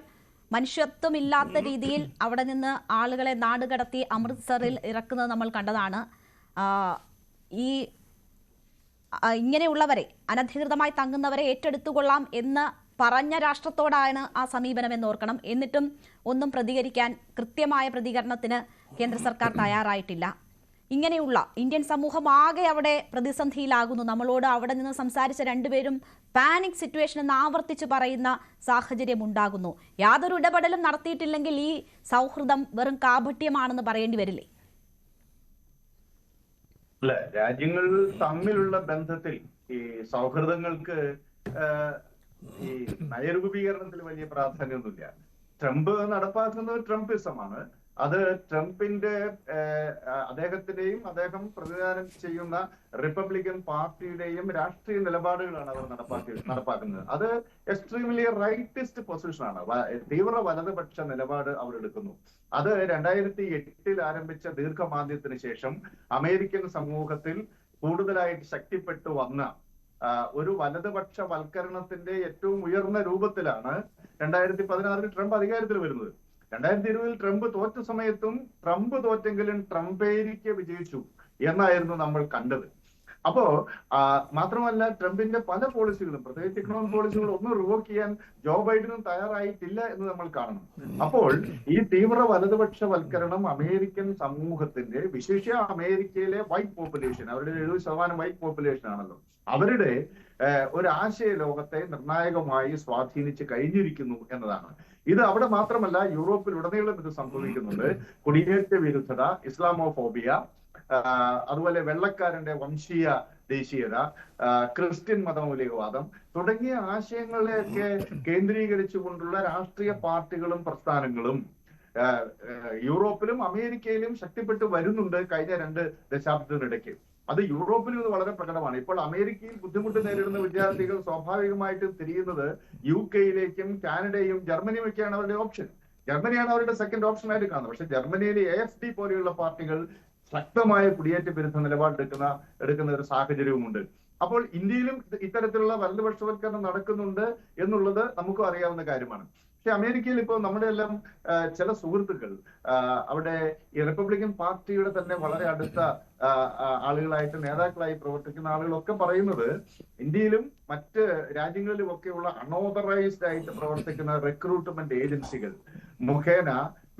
മനുഷ്യത്വമില്ലാത്ത രീതിയിൽ അവിടെ നിന്ന് ആളുകളെ നാടുകടത്തി അമൃത്സറിൽ ഇറക്കുന്നത് നമ്മൾ കണ്ടതാണ്. ഇങ്ങനെയുള്ളവരെ, അനധികൃതമായി തങ്ങുന്നവരെ ഏറ്റെടുത്തുകൊള്ളാം എന്ന് പറഞ്ഞ രാഷ്ട്രത്തോടാണ് ആ സമീപനം എന്നോർക്കണം. എന്നിട്ടും ഒന്നും പ്രതികരിക്കാൻ, കൃത്യമായ പ്രതികരണത്തിന് കേന്ദ്ര സർക്കാർ തയ്യാറായിട്ടില്ല. ഇങ്ങനെയുള്ള ഇന്ത്യൻ സമൂഹം ആകെ അവിടെ പ്രതിസന്ധിയിലാകുന്നു. നമ്മളോട് അവിടെ നിന്ന് സംസാരിച്ച രണ്ടുപേരും പാനിക് സിറ്റുവേഷൻ എന്ന് ആവർത്തിച്ച് പറയുന്ന സാഹചര്യം ഉണ്ടാകുന്നു. യാതൊരു ഇടപെടലും നടത്തിയിട്ടില്ലെങ്കിൽ ഈ സൗഹൃദം വെറും കാപട്യമാണെന്ന് പറയേണ്ടി വരില്ലേ?
അല്ല, രാജ്യങ്ങൾ തമ്മിലുള്ള ബന്ധത്തിൽ ഈ സൗഹൃദങ്ങൾക്ക് ഈ നയരൂപീകരണത്തിൽ വലിയ പ്രാധാന്യമൊന്നുമില്ല. ട്രംപ് നടപ്പാക്കുന്നത് ട്രംപിസമാണ്. അത് ട്രംപിന്റെ അദ്ദേഹത്തിന്റെയും അദ്ദേഹം പ്രതിനിധാനം ചെയ്യുന്ന റിപ്പബ്ലിക്കൻ പാർട്ടിയുടെയും രാഷ്ട്രീയ നിലപാടുകളാണ് അവർ നടപ്പാക്കുന്നത്. അത് എക്സ്ട്രീംലി റൈറ്റിസ്റ്റ് പൊസിഷനാണ്. തീവ്ര വലതുപക്ഷ നിലപാട് അവർ എടുക്കുന്നു. അത് 2008 ആരംഭിച്ച ദീർഘമാന്ദ്യത്തിന് ശേഷം അമേരിക്കൻ സമൂഹത്തിൽ കൂടുതലായിട്ട് ശക്തിപ്പെട്ടു വന്ന ഒരു വലതുപക്ഷ വൽക്കരണത്തിന്റെ ഏറ്റവും ഉയർന്ന രൂപത്തിലാണ് 2016 ട്രംപ് അധികാരത്തിൽ വരുന്നത്. 2020 ട്രംപ് തോറ്റ സമയത്തും ട്രംപ് തോറ്റെങ്കിലും ട്രംപേരിക്ക് വിജയിച്ചു എന്നായിരുന്നു നമ്മൾ കണ്ടത്. അപ്പോ മാത്രമല്ല, ട്രംപിന്റെ പല പോളിസികളും, പ്രത്യേകിച്ച് ഇക്കണോമിക് പോളിസികൾ ഒന്നും റിവോക്ക് ചെയ്യാൻ ജോ ബൈഡനും തയ്യാറായിട്ടില്ല എന്ന് നമ്മൾ കാണണം. അപ്പോൾ ഈ തീവ്ര വലതുപക്ഷ വൽക്കരണം അമേരിക്കൻ സമൂഹത്തിന്റെ, വിശേഷ അമേരിക്കയിലെ വൈറ്റ് പോപ്പുലേഷൻ, അവരുടെ 70% വൈറ്റ് പോപ്പുലേഷൻ ആണല്ലോ, അവരുടെ ഒരു ആശയ ലോകത്തെ നിർണായകമായി സ്വാധീനിച്ച് കഴിഞ്ഞിരിക്കുന്നു എന്നതാണ്. ഇത് അവിടെ മാത്രമല്ല, യൂറോപ്പിൽ ഉടനീളം ഇത് സംഭവിക്കുന്നുണ്ട്. കുടിയേറ്റ വിരുദ്ധത, ഇസ്ലാമോഫോബിയ, അതുപോലെ വെള്ളക്കാരന്റെ വംശീയ ദേശീയത, ക്രിസ്ത്യൻ മതമൗലികവാദം തുടങ്ങിയ ആശയങ്ങളെയൊക്കെ കേന്ദ്രീകരിച്ചുകൊണ്ടുള്ള രാഷ്ട്രീയ പാർട്ടികളും പ്രസ്ഥാനങ്ങളും യൂറോപ്പിലും അമേരിക്കയിലും ശക്തിപ്പെട്ടു വരുന്നുണ്ട് കഴിഞ്ഞ 2 ദശാബ്ദത്തിനിടയ്ക്ക്. അത് യൂറോപ്പിലും ഇത് വളരെ പ്രകടമാണ്. ഇപ്പോൾ അമേരിക്കയിൽ ബുദ്ധിമുട്ട് നേരിടുന്ന വിദ്യാർത്ഥികൾ സ്വാഭാവികമായിട്ടും തിരിയുന്നത് UK-യിലേക്കും കാനഡയും ജർമ്മനിയും ഒക്കെയാണ് അവരുടെ ഓപ്ഷൻ. ജർമ്മനിയാണ് അവരുടെ സെക്കൻഡ് ഓപ്ഷൻ ആയിട്ട് കാണുന്നത്. പക്ഷെ ജർമ്മനിയിലെ AFD പോലെയുള്ള പാർട്ടികൾ ശക്തമായ കുടിയേറ്റ വിരുദ്ധ എടുക്കുന്ന ഒരു സാഹചര്യവുമുണ്ട്. അപ്പോൾ ഇന്ത്യയിലും ഇത്തരത്തിലുള്ള വലതുപക്ഷവൽക്കരണം നടക്കുന്നുണ്ട് എന്നുള്ളത് നമുക്കും അറിയാവുന്ന കാര്യമാണ്. പക്ഷെ അമേരിക്കയിൽ ഇപ്പോൾ നമ്മുടെ എല്ലാം ചില സുഹൃത്തുക്കൾ അവിടെ ഈ റിപ്പബ്ലിക്കൻ പാർട്ടിയുടെ തന്നെ വളരെ അടുത്ത ആളുകളായിട്ട്, നേതാക്കളായി പ്രവർത്തിക്കുന്ന ആളുകളൊക്കെ പറയുന്നത് ഇന്ത്യയിലും മറ്റ് രാജ്യങ്ങളിലും ഒക്കെയുള്ള അൺഓതറൈസ്ഡ് ആയിട്ട് പ്രവർത്തിക്കുന്ന റിക്രൂട്ട്മെന്റ് ഏജൻസികൾ മുഖേന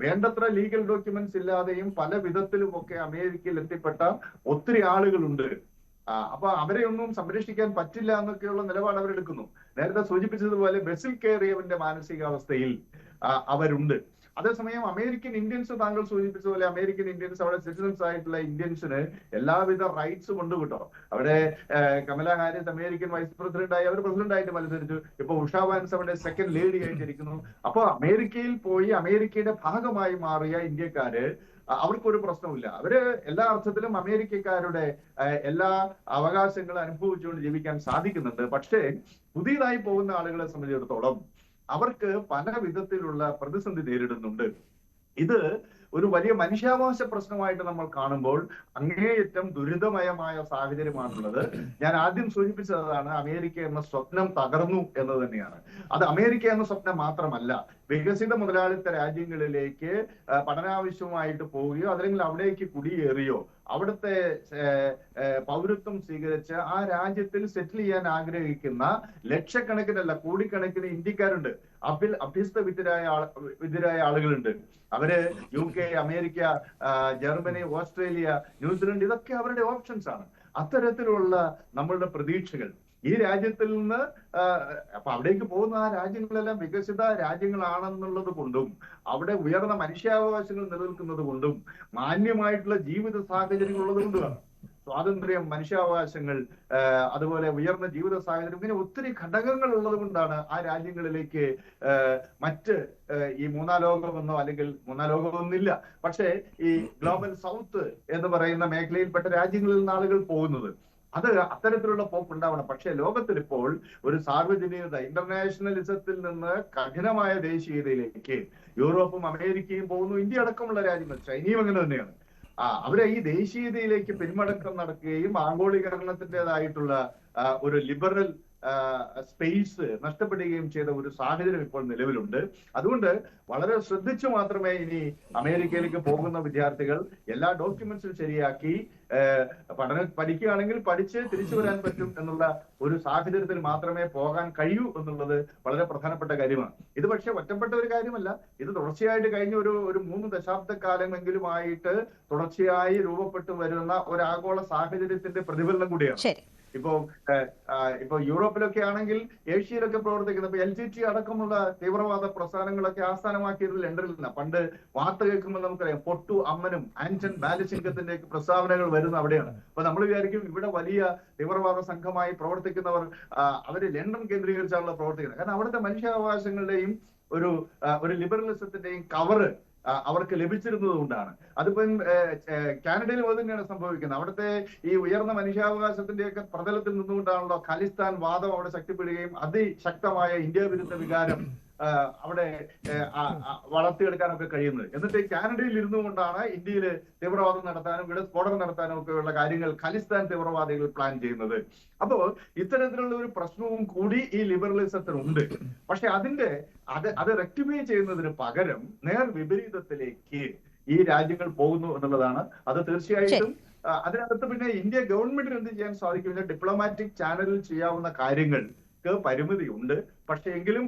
വേണ്ടത്ര ലീഗൽ ഡോക്യുമെന്റ്സ് ഇല്ലാതെയും പല വിധത്തിലും ഒക്കെ അമേരിക്കയിൽ എത്തിപ്പെട്ട ഒത്തിരി ആളുകളുണ്ട്. അപ്പൊ അവരെ ഒന്നും സംരക്ഷിക്കാൻ പറ്റില്ല എന്നൊക്കെയുള്ള നിലപാട് അവരെടുക്കുന്നു. നേരത്തെ സൂചിപ്പിച്ചതുപോലെ ബസിൽ കയറിയവന്റെ മാനസികാവസ്ഥയിൽ അവരുണ്ട്. അതേസമയം അമേരിക്കൻ ഇന്ത്യൻസ്, താങ്കൾ സൂചിപ്പിച്ചതുപോലെ അമേരിക്കൻ ഇന്ത്യൻസ്, അവിടെ സിറ്റിസൺസ് ആയിട്ടുള്ള ഇന്ത്യൻസിന് എല്ലാവിധ റൈറ്റ്സും ഉണ്ട് കേട്ടോ. അവിടെ കമല ഹാരിസ് അമേരിക്കൻ വൈസ് പ്രസിഡന്റായി, അവർ പ്രസിഡന്റായിട്ട് മത്സരിച്ചു. ഇപ്പൊ ഉഷ വാൻസ് അവിടെ സെക്കൻഡ് ലേഡി ആയിട്ടിരിക്കുന്നു. അപ്പൊ അമേരിക്കയിൽ പോയി അമേരിക്കയുടെ ഭാഗമായി മാറിയ ഇന്ത്യക്കാര്, അവർക്കൊരു പ്രശ്നമില്ല. അവര് എല്ലാ അർത്ഥത്തിലും അമേരിക്കക്കാരുടെ എല്ലാ അവകാശങ്ങളും അനുഭവിച്ചുകൊണ്ട് ജീവിക്കാൻ സാധിക്കുന്നുണ്ട്. പക്ഷേ പുതിയതായി പോകുന്ന ആളുകളെ സംബന്ധിച്ചിടത്തോളം അവർക്ക് പല വിധത്തിലുള്ള പ്രതിസന്ധി നേരിടുന്നുണ്ട്. ഇത് ഒരു വലിയ മനുഷ്യാവകാശ പ്രശ്നമായിട്ട് നമ്മൾ കാണുമ്പോൾ അങ്ങേയറ്റം ദുരിതമയമായ സാഹചര്യമാണുള്ളത്. ഞാൻ ആദ്യം സൂചിപ്പിച്ചതാണ്, അമേരിക്ക എന്ന സ്വപ്നം തകർന്നു എന്നത് തന്നെയാണ്. അത് അമേരിക്ക എന്ന സ്വപ്നം മാത്രമല്ല, വികസിത മുതലാളിത്ത രാജ്യങ്ങളിലേക്ക് പഠനാവശ്യമായിട്ട് പോവുകയോ അല്ലെങ്കിൽ അവിടേക്ക് കുടിയേറിയോ അവിടുത്തെ പൗരത്വം സ്വീകരിച്ച് ആ രാജ്യത്തിൽ സെറ്റിൽ ചെയ്യാൻ ആഗ്രഹിക്കുന്ന ലക്ഷക്കണക്കിനല്ല കോടിക്കണക്കിന് ഇന്ത്യക്കാരുണ്ട്. അഭ്യസ്ത വിദ്യരായ ആളുകളുണ്ട്. അവര് UK, America, Germany, Australia, New Zealand, ഇതൊക്കെ അവരുടെ ഓപ്ഷൻസ് ആണ്. അത്തരത്തിലുള്ള നമ്മളുടെ പ്രതീക്ഷകൾ ഈ രാജ്യത്തിൽ നിന്ന് അപ്പൊ അവിടേക്ക് പോകുന്ന ആ രാജ്യങ്ങളെല്ലാം വികസിത രാജ്യങ്ങളാണെന്നുള്ളത് കൊണ്ടും അവിടെ ഉയർന്ന മനുഷ്യാവകാശങ്ങൾ നിലനിൽക്കുന്നത് കൊണ്ടും മാന്യമായിട്ടുള്ള ജീവിത സാഹചര്യങ്ങൾ ഉള്ളത് കൊണ്ടുമാണ്. സ്വാതന്ത്ര്യം, മനുഷ്യാവകാശങ്ങൾ, അതുപോലെ ഉയർന്ന ജീവിത സാഹചര്യം, ഇങ്ങനെ ഒത്തിരി ഘടകങ്ങൾ ഉള്ളത് കൊണ്ടാണ് ആ രാജ്യങ്ങളിലേക്ക് മറ്റ് ഈ മൂന്നാം ലോകമെന്നോ അല്ലെങ്കിൽ മൂന്നാം ലോകമൊന്നുമില്ല, പക്ഷേ ഈ ഗ്ലോബൽ സൗത്ത് എന്ന് പറയുന്ന മേഖലയിൽപ്പെട്ട രാജ്യങ്ങളിൽ നിന്ന് ആളുകൾ പോകുന്നത്. അത് അത്തരത്തിലുള്ള പോക്ക് ഉണ്ടാവണം. പക്ഷെ ലോകത്തിൽ ഇപ്പോൾ ഒരു സാർവജനീയത, ഇന്റർനാഷണലിസത്തിൽ നിന്ന് കഠിനമായ ദേശീയതയിലേക്ക് യൂറോപ്പും അമേരിക്കയും പോകുന്നു. ഇന്ത്യ അടക്കമുള്ള രാജ്യങ്ങൾ, ചൈനയും അങ്ങനെ തന്നെയാണ്. അവരെ ഈ ദേശീയതയിലേക്ക് പിന്മടക്കം നടക്കുകയും ആഗോളീകരണത്തിൻ്റെതായിട്ടുള്ള ഒരു ലിബറൽ സ്പേസ് നഷ്ടപ്പെടുകയും ചെയ്ത ഒരു സാഹചര്യം ഇപ്പോൾ നിലവിലുണ്ട്. അതുകൊണ്ട് വളരെ ശ്രദ്ധിച്ചു മാത്രമേ ഇനി അമേരിക്കയിലേക്ക് പോകുന്ന വിദ്യാർത്ഥികൾ എല്ലാ ഡോക്യുമെന്റ്സും ശരിയാക്കി പഠിക്കുകയാണെങ്കിൽ പഠിച്ച് തിരിച്ചു വരാൻ പറ്റും എന്നുള്ള ഒരു സാഹചര്യത്തിൽ മാത്രമേ പോകാൻ കഴിയൂ എന്നുള്ളത് വളരെ പ്രധാനപ്പെട്ട കാര്യമാണ്. ഇത് പക്ഷെ ഒറ്റപ്പെട്ട ഒരു കാര്യമല്ല. ഇത് തുടർച്ചയായിട്ട് കഴിഞ്ഞ ഒരു 3 ദശാബ്ദ കാലമെങ്കിലുമായിട്ട് തുടർച്ചയായി രൂപപ്പെട്ടു വരുന്ന ഒരു ആഗോള സാഹചര്യത്തിന്റെ പ്രതിഫലനം കൂടിയാണ്. ഇപ്പൊ യൂറോപ്പിലൊക്കെ ആണെങ്കിൽ, ഏഷ്യയിലൊക്കെ പ്രവർത്തിക്കുന്ന ഇപ്പൊ LTT അടക്കമുള്ള തീവ്രവാദ പ്രസ്ഥാനങ്ങളൊക്കെ ആസ്ഥാനമാക്കിയത് ലണ്ടനിൽ നിന്നാണ്. പണ്ട് വാർത്ത കേൾക്കുമ്പോൾ നമുക്കറിയാം പൊട്ടു അമ്മനും ആന്റൺ ബാലസിംഗത്തിന്റെ പ്രസ്താവനകൾ വരുന്ന അവിടെയാണ്. അപ്പൊ നമ്മൾ വിചാരിക്കും ഇവിടെ വലിയ തീവ്രവാദ സംഘമായി പ്രവർത്തിക്കുന്നവർ അവര് ലണ്ടൻ കേന്ദ്രീകരിച്ചാണല്ലോ പ്രവർത്തിക്കുന്നത്. കാരണം അവിടുത്തെ മനുഷ്യാവകാശങ്ങളുടെയും ഒരു ലിബറലിസത്തിന്റെയും കവറ് അവർക്ക് ലഭിച്ചിരുന്നത് കൊണ്ടാണ്. അതിപ്പം കാനഡയിൽ അത് തന്നെയാണ് സംഭവിക്കുന്നത്. അവിടുത്തെ ഈ ഉയർന്ന മനുഷ്യാവകാശത്തിന്റെയൊക്കെ പ്രതലത്തിൽ നിന്നുകൊണ്ടാണല്ലോ ഖാലിസ്ഥാൻ വാദം അവിടെ ശക്തിപ്പെടുകയും അതിശക്തമായ ഇന്ത്യ വിരുദ്ധ വികാരം അവിടെ വളർത്തിയെടുക്കാനൊക്കെ കഴിയുന്നത്. എന്നിട്ട് കാനഡയിൽ ഇരുന്നു കൊണ്ടാണ് ഇന്ത്യയിൽ തീവ്രവാദം നടത്താനും ഇവിടെ സ്ഫോടനം നടത്താനും ഒക്കെ ഉള്ള കാര്യങ്ങൾ ഖാലിസ്ഥാൻ തീവ്രവാദികൾ പ്ലാൻ ചെയ്യുന്നത്. അപ്പോ ഇത്തരത്തിലുള്ള ഒരു പ്രശ്നവും കൂടി ഈ ലിബറലിസത്തിനുണ്ട്. പക്ഷെ അത് റെക്ടിഫൈ ചെയ്യുന്നതിന് പകരം നേർ വിപരീതത്തിലേക്ക് ഈ രാജ്യങ്ങൾ പോകുന്നു എന്നുള്ളതാണ്. അത് തീർച്ചയായിട്ടും അതിനകത്ത് പിന്നെ ഇന്ത്യ ഗവൺമെന്റിന് എന്ത് ചെയ്യാൻ സാധിക്കും? ഡിപ്ലോമാറ്റിക് ചാനലിൽ ചെയ്യാവുന്ന കാര്യങ്ങൾ പരിമിതിയുണ്ട്. പക്ഷെ എങ്കിലും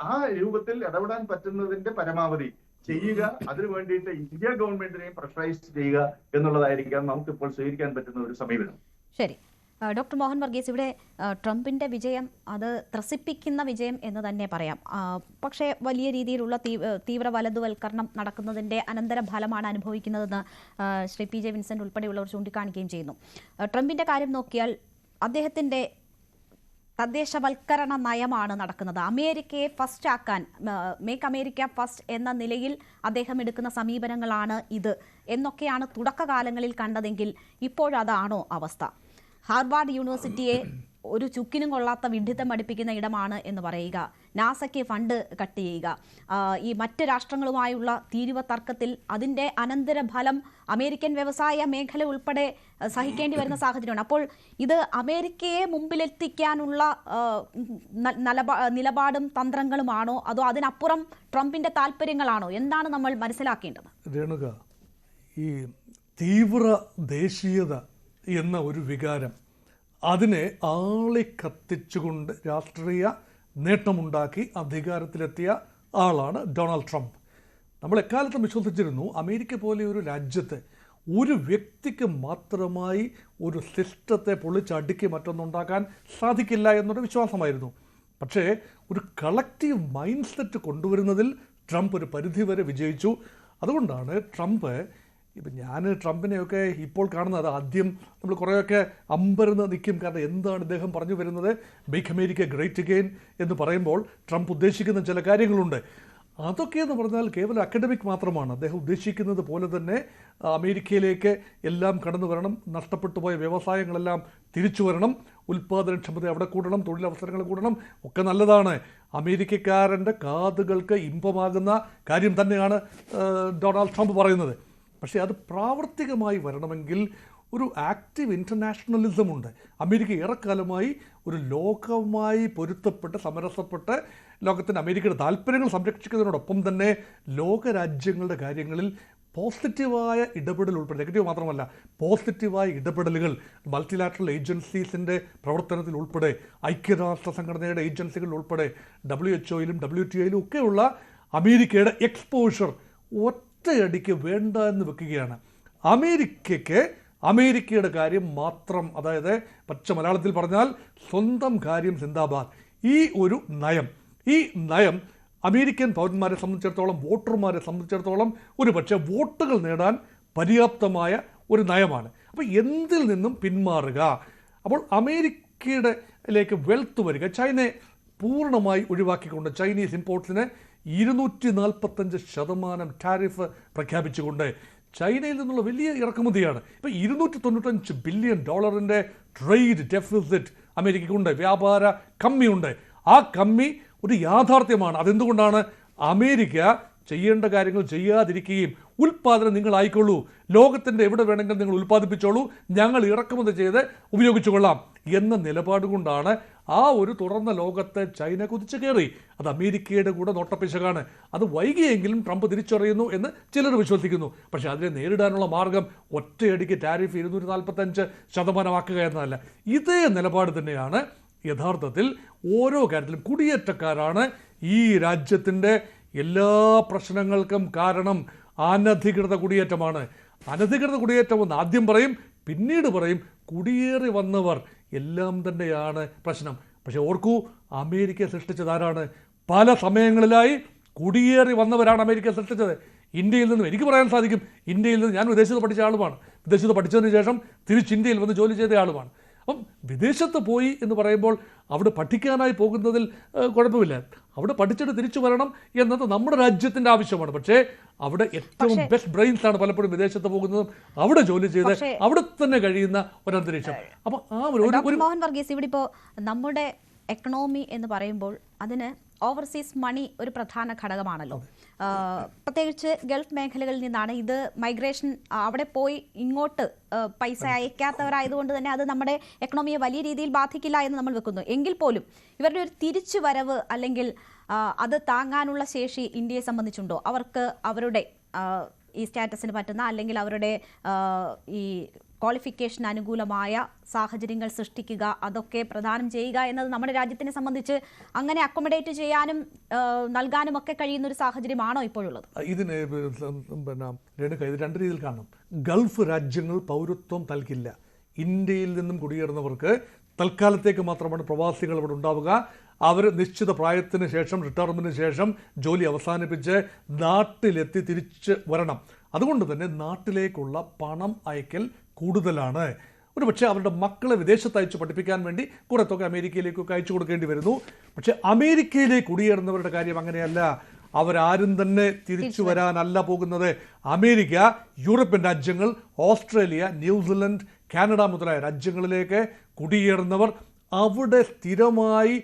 ആ രൂപത്തിൽ ഇടപെടാൻ പറ്റുന്നതിന്റെ പരമാവധി ചെയ്യുക, അതിനു വേണ്ടിയിട്ട് ഇന്ത്യ ഗവൺമെന്റിനെയും പ്രഷറൈസ് ചെയ്യുക എന്നുള്ളതായിരിക്കാം നമുക്കിപ്പോൾ സ്വീകരിക്കാൻ പറ്റുന്ന ഒരു സമീപനം.
ശരി, ഡോക്ടർ മോഹൻ വർഗീസ്, ഇവിടെ ട്രംപിന്റെ വിജയം അത് ത്രസിപ്പിക്കുന്ന വിജയം എന്ന് തന്നെ പറയാം. പക്ഷേ വലിയ രീതിയിലുള്ള തീവ്ര വലതുവൽക്കരണം നടക്കുന്നതിന്റെ അനന്തര ഫലമാണ് അനുഭവിക്കുന്നതെന്ന് ശ്രീ പി ജെ വിൻസെന്റ് ഉൾപ്പെടെയുള്ളവർ ചൂണ്ടിക്കാണിക്കുകയും ചെയ്യുന്നു. ട്രംപിന്റെ കാര്യം നോക്കിയാൽ അദ്ദേഹത്തിന്റെ തദ്ദേശവൽക്കരണ നയമാണ് നടക്കുന്നത്. അമേരിക്കയെ ഫസ്റ്റ് ആക്കാൻ, മേക്ക് അമേരിക്ക ഫസ്റ്റ് എന്ന നിലയിൽ അദ്ദേഹം എടുക്കുന്ന സമീപനങ്ങളാണ് ഇത് എന്നൊക്കെയാണ് തുടക്കകാലങ്ങളിൽ കണ്ടതെങ്കിൽ ഇപ്പോഴതാണോ അവസ്ഥ? ഹാർവാർഡ് യൂണിവേഴ്സിറ്റിയെ ഒരു ചുക്കിനും കൊള്ളാത്ത വിഡ്ഢിത്തം പഠിപ്പിക്കുന്ന ഇടമാണ് എന്ന് പറയുക, നാസയ്ക്ക് ഫണ്ട് കട്ട് ചെയ്യുക, ഈ മറ്റ് രാഷ്ട്രങ്ങളുമായുള്ള തീരുവ തർക്കത്തിൽ അതിൻ്റെ അനന്തരഫലം അമേരിക്കൻ വ്യവസായ മേഖല ഉൾപ്പെടെ സഹിക്കേണ്ടി വരുന്ന സാഹചര്യമാണ്. അപ്പോൾ ഇത് അമേരിക്കയെ മുമ്പിലെത്തിക്കാനുള്ള നിലപാടും തന്ത്രങ്ങളുമാണോ, അതോ അതിനപ്പുറം ട്രംപിൻ്റെ താല്പര്യങ്ങളാണോ? എന്താണ് നമ്മൾ മനസ്സിലാക്കേണ്ടത്?
രേണുക, ഈ തീവ്ര ദേശീയത എന്ന ഒരു വികാരം, അതിനെ ആളിക്കത്തിച്ചുകൊണ്ട് രാഷ്ട്രീയ നേട്ടമുണ്ടാക്കി അധികാരത്തിലെത്തിയ ആളാണ് ഡൊണാൾഡ് ട്രംപ്. നമ്മൾ എക്കാലത്തും വിശ്വസിച്ചിരുന്നു അമേരിക്ക പോലെ ഒരു രാജ്യത്ത് ഒരു വ്യക്തിക്ക് മാത്രമായി ഒരു സിസ്റ്റത്തെ പൊളിച്ചടുക്കി മറ്റൊന്നുണ്ടാക്കാൻ സാധിക്കില്ല എന്നൊരു വിശ്വാസമായിരുന്നു. പക്ഷേ ഒരു കളക്റ്റീവ് മൈൻഡ് സെറ്റ് കൊണ്ടുവരുന്നതിൽ ട്രംപ് ഒരു പരിധിവരെ വിജയിച്ചു. അതുകൊണ്ടാണ് ട്രംപ്, ഇപ്പം ഞാൻ ട്രംപിനെയൊക്കെ ഇപ്പോൾ കാണുന്നത്, ആദ്യം നമ്മൾ കുറേയൊക്കെ അമ്പരന്ന് നിൽക്കും. കാരണം എന്താണ് ഇദ്ദേഹം പറഞ്ഞു വരുന്നത്? മേക്ക് അമേരിക്ക ഗ്രേറ്റ് അഗെയിൻ എന്ന് പറയുമ്പോൾ ട്രംപ് ഉദ്ദേശിക്കുന്ന ചില കാര്യങ്ങളുണ്ട്. അതൊക്കെയെന്ന് പറഞ്ഞാൽ കേവലം അക്കാഡമിക് മാത്രമാണ്. അദ്ദേഹം ഉദ്ദേശിക്കുന്നത് പോലെ തന്നെ അമേരിക്കയിലേക്ക് എല്ലാം കടന്നു വരണം, നഷ്ടപ്പെട്ടു പോയ വ്യവസായങ്ങളെല്ലാം തിരിച്ചു വരണം, ഉൽപ്പാദനക്ഷമത അവിടെ കൂടണം, തൊഴിലവസരങ്ങൾ കൂടണം, ഒക്കെ നല്ലതാണ്. അമേരിക്കക്കാരൻ്റെ കാതുകൾക്ക് ഇമ്പമാകുന്ന കാര്യം തന്നെയാണ് ഡൊണാൾഡ് ട്രംപ് പറയുന്നത്. പക്ഷേ അത് പ്രാവർത്തികമായി വരണമെങ്കിൽ ഒരു ആക്റ്റീവ് ഇൻ്റർനാഷണലിസം ഉണ്ട്. അമേരിക്ക ഏറെക്കാലമായി ഒരു ലോകവുമായി പൊരുത്തപ്പെട്ട് സമരസപ്പെട്ട് ലോകത്തിൻ്റെ അമേരിക്കയുടെ താല്പര്യങ്ങൾ സംരക്ഷിക്കുന്നതിനോടൊപ്പം തന്നെ ലോകരാജ്യങ്ങളുടെ കാര്യങ്ങളിൽ പോസിറ്റീവായ ഇടപെടൽ ഉൾപ്പെടെ, നെഗറ്റീവ് മാത്രമല്ല പോസിറ്റീവായ ഇടപെടലുകൾ മൾട്ടിലാറ്ററൽ ഏജൻസീസിൻ്റെ പ്രവർത്തനത്തിൽ ഉൾപ്പെടെ, ഐക്യരാഷ്ട്ര സംഘടനയുടെ ഏജൻസികളിൽ ഉൾപ്പെടെ, WHOയിലും WTOയിലും ഒക്കെയുള്ള അമേരിക്കയുടെ എക്സ്പോഷർ ഒറ്റയടിക്ക് വേണ്ട എന്ന് വെക്കുകയാണ്. അമേരിക്കയ്ക്ക് അമേരിക്കയുടെ കാര്യം മാത്രം, അതായത് പച്ച മലയാളത്തിൽ പറഞ്ഞാൽ സ്വന്തം കാര്യം സിന്ദാബാദ്, ഈ ഒരു നയം, ഈ നയം അമേരിക്കൻ പൗരന്മാരെ സംബന്ധിച്ചിടത്തോളം, വോട്ടർമാരെ സംബന്ധിച്ചിടത്തോളം ഒരു പക്ഷേ വോട്ടുകൾ നേടാൻ പര്യാപ്തമായ ഒരു നയമാണ്. അപ്പോൾ എന്തിൽ നിന്നും പിന്മാറുക, അപ്പോൾ അമേരിക്കയിലേക്ക് വെൽത്ത് വരിക, ചൈനയെ പൂർണ്ണമായി ഒഴിവാക്കിക്കൊണ്ട് ചൈനീസ് ഇമ്പോർട്ട്സിന് 245% ടാരിഫ് പ്രഖ്യാപിച്ചുകൊണ്ട് ചൈനയിൽ നിന്നുള്ള വലിയ ഇറക്കുമതിയാണ്. ഇപ്പോൾ $295 ബില്യൺ ട്രേഡ് ഡെഫിസിറ്റ് അമേരിക്കയ്ക്കുണ്ട്, വ്യാപാര കമ്മിയുണ്ട്. ആ കമ്മി ഒരു യാഥാർത്ഥ്യമാണ്. അതെന്തുകൊണ്ടാണ്? അമേരിക്ക ചെയ്യേണ്ട കാര്യങ്ങൾ ചെയ്യാതിരിക്കുകയും ഉൽപ്പാദനം നിങ്ങളായിക്കൊള്ളൂ, ലോകത്തിൻ്റെ എവിടെ വേണമെങ്കിലും നിങ്ങൾ ഉൽപ്പാദിപ്പിച്ചോളൂ, ഞങ്ങൾ ഇറക്കുമതി ചെയ്ത് ഉപയോഗിച്ചുകൊള്ളാം എന്ന നിലപാട് കൊണ്ടാണ് ആ ഒരു തുറന്ന ലോകത്തെ ചൈന കുതിച്ചു കയറി. അത് അമേരിക്കയുടെ കൂടെ നോട്ടപ്പിശകാണ്. അത് വൈകിയെങ്കിലും ട്രംപ് തിരിച്ചറിയുന്നു എന്ന് ചിലർ വിശ്വസിക്കുന്നു. പക്ഷേ അതിനെ നേരിടാനുള്ള മാർഗം ഒറ്റയടിക്ക് ടാരിഫ് 245% എന്നതല്ല. ഇതേ നിലപാട് തന്നെയാണ് യഥാർത്ഥത്തിൽ ഓരോ കാര്യത്തിലും. കുടിയേറ്റക്കാരാണ് ഈ രാജ്യത്തിൻ്റെ എല്ലാ പ്രശ്നങ്ങൾക്കും കാരണം. അനധികൃത കുടിയേറ്റമാണ്. അനധികൃത കുടിയേറ്റമെന്ന് ആദ്യം പറയും, പിന്നീട് പറയും കുടിയേറി വന്നവർ എല്ലാം തന്നെയാണ് പ്രശ്നം. പക്ഷെ ഓർക്കൂ, അമേരിക്ക സൃഷ്ടിച്ചത് ആരാണ്? പല സമയങ്ങളിലായി കുടിയേറി വന്നവരാണ് അമേരിക്ക സൃഷ്ടിച്ചത്. ഇന്ത്യയിൽ നിന്നും എനിക്ക് പറയാൻ സാധിക്കും, ഇന്ത്യയിൽ നിന്ന് ഞാൻ വിദേശത്ത് പഠിച്ച ആളുമാണ്. വിദേശത്ത് പഠിച്ചതിന് ശേഷം തിരിച്ച് ഇന്ത്യയിൽ വന്ന് ജോലി ചെയ്ത ആളുമാണ്. അപ്പം വിദേശത്ത് പോയി എന്ന് പറയുമ്പോൾ അവിടെ പഠിക്കാനായി പോകുന്നതിൽ കുഴപ്പമില്ല. അവിടെ പഠിച്ചിട്ട് തിരിച്ചു വരണം എന്നത് നമ്മുടെ രാജ്യത്തിന്റെ ആവശ്യമാണ്. പക്ഷേ അവിടെ ഏറ്റവും ബെസ്റ്റ് ബ്രെയിൻസ് ആണ് പലപ്പോഴും വിദേശത്ത് പോകുന്നതും അവിടെ ജോലി ചെയ്ത് അവിടെ തന്നെ കഴിയുന്ന ഒരു അന്തരീക്ഷം. അപ്പൊ ആ ഒരു
മോഹൻ വർഗീസ്, ഇവിടെ ഇപ്പോൾ നമ്മുടെ എക്കണോമി എന്ന് പറയുമ്പോൾ അതിന് ഓവർസീസ് മണി ഒരു പ്രധാന ഘടകമാണല്ലോ. പ്രത്യേകിച്ച് ഗൾഫ് മേഖലകളിൽ നിന്നാണ് ഇത് മൈഗ്രേഷൻ, അവിടെ പോയി ഇങ്ങോട്ട് പൈസ അയക്കാത്തവരായതുകൊണ്ട് തന്നെ അത് നമ്മുടെ എക്കണോമിയെ വലിയ രീതിയിൽ ബാധിക്കില്ല എന്ന് നമ്മൾ വെക്കുന്നു. എങ്കിൽ പോലും ഇവരുടെ ഒരു തിരിച്ചു വരവ് അല്ലെങ്കിൽ അത് താങ്ങാനുള്ള ശേഷി ഇന്ത്യയെ സംബന്ധിച്ചുണ്ടോ? അവർക്ക് അവരുടെ ഈ സ്റ്റാറ്റസിന് പറ്റുന്ന അല്ലെങ്കിൽ അവരുടെ ഈ ക്വാളിഫിക്കേഷൻ അനുകൂലമായ സാഹചര്യങ്ങൾ സൃഷ്ടിക്കുക, അതൊക്കെ പ്രദാനം ചെയ്യുക എന്നത് നമ്മുടെ രാജ്യത്തിനെ സംബന്ധിച്ച് അങ്ങനെ അക്കോമഡേറ്റ് ചെയ്യാനും നൽകാനും ഒക്കെ കഴിയുന്ന ഒരു സാഹചര്യമാണോ ഇപ്പോഴുള്ളത്?
ഇതിന് രേണുക, ഇത് രണ്ട് രീതിയിൽ കാണണം. ഗൾഫ് രാജ്യങ്ങൾ പൗരത്വം നൽകില്ല. ഇന്ത്യയിൽ നിന്നും കുടിയേറുന്നവർക്ക് തൽക്കാലത്തേക്ക് മാത്രമാണ് പ്രവാസികൾ ഇവിടെ ഉണ്ടാവുക. അവർ നിശ്ചിത പ്രായത്തിന് ശേഷം, റിട്ടയർമെന്റിന് ശേഷം ജോലി അവസാനിപ്പിച്ച് നാട്ടിലെത്തി തിരിച്ച് വരണം. അതുകൊണ്ട് തന്നെ നാട്ടിലേക്കുള്ള പണം അയക്കൽ കൂടുതലാണ്. ഒരു പക്ഷേ അവരുടെ മക്കളെ വിദേശത്ത് അയച്ച് പഠിപ്പിക്കാൻ വേണ്ടി കുറെ തുക അമേരിക്കയിലേക്കൊക്കെ അയച്ചു കൊടുക്കേണ്ടി വരുന്നു. പക്ഷേ അമേരിക്കയിലേക്ക് കുടിയേറുന്നവരുടെ കാര്യം അങ്ങനെയല്ല. അവരാരും തന്നെ തിരിച്ചു വരാനല്ല പോകുന്നത്. അമേരിക്ക, യൂറോപ്യൻ രാജ്യങ്ങൾ, ഓസ്ട്രേലിയ, ന്യൂസിലൻഡ്, കാനഡ മുതലായ രാജ്യങ്ങളിലേക്ക് കുടിയേറുന്നവർ അവിടെ സ്ഥിരമായി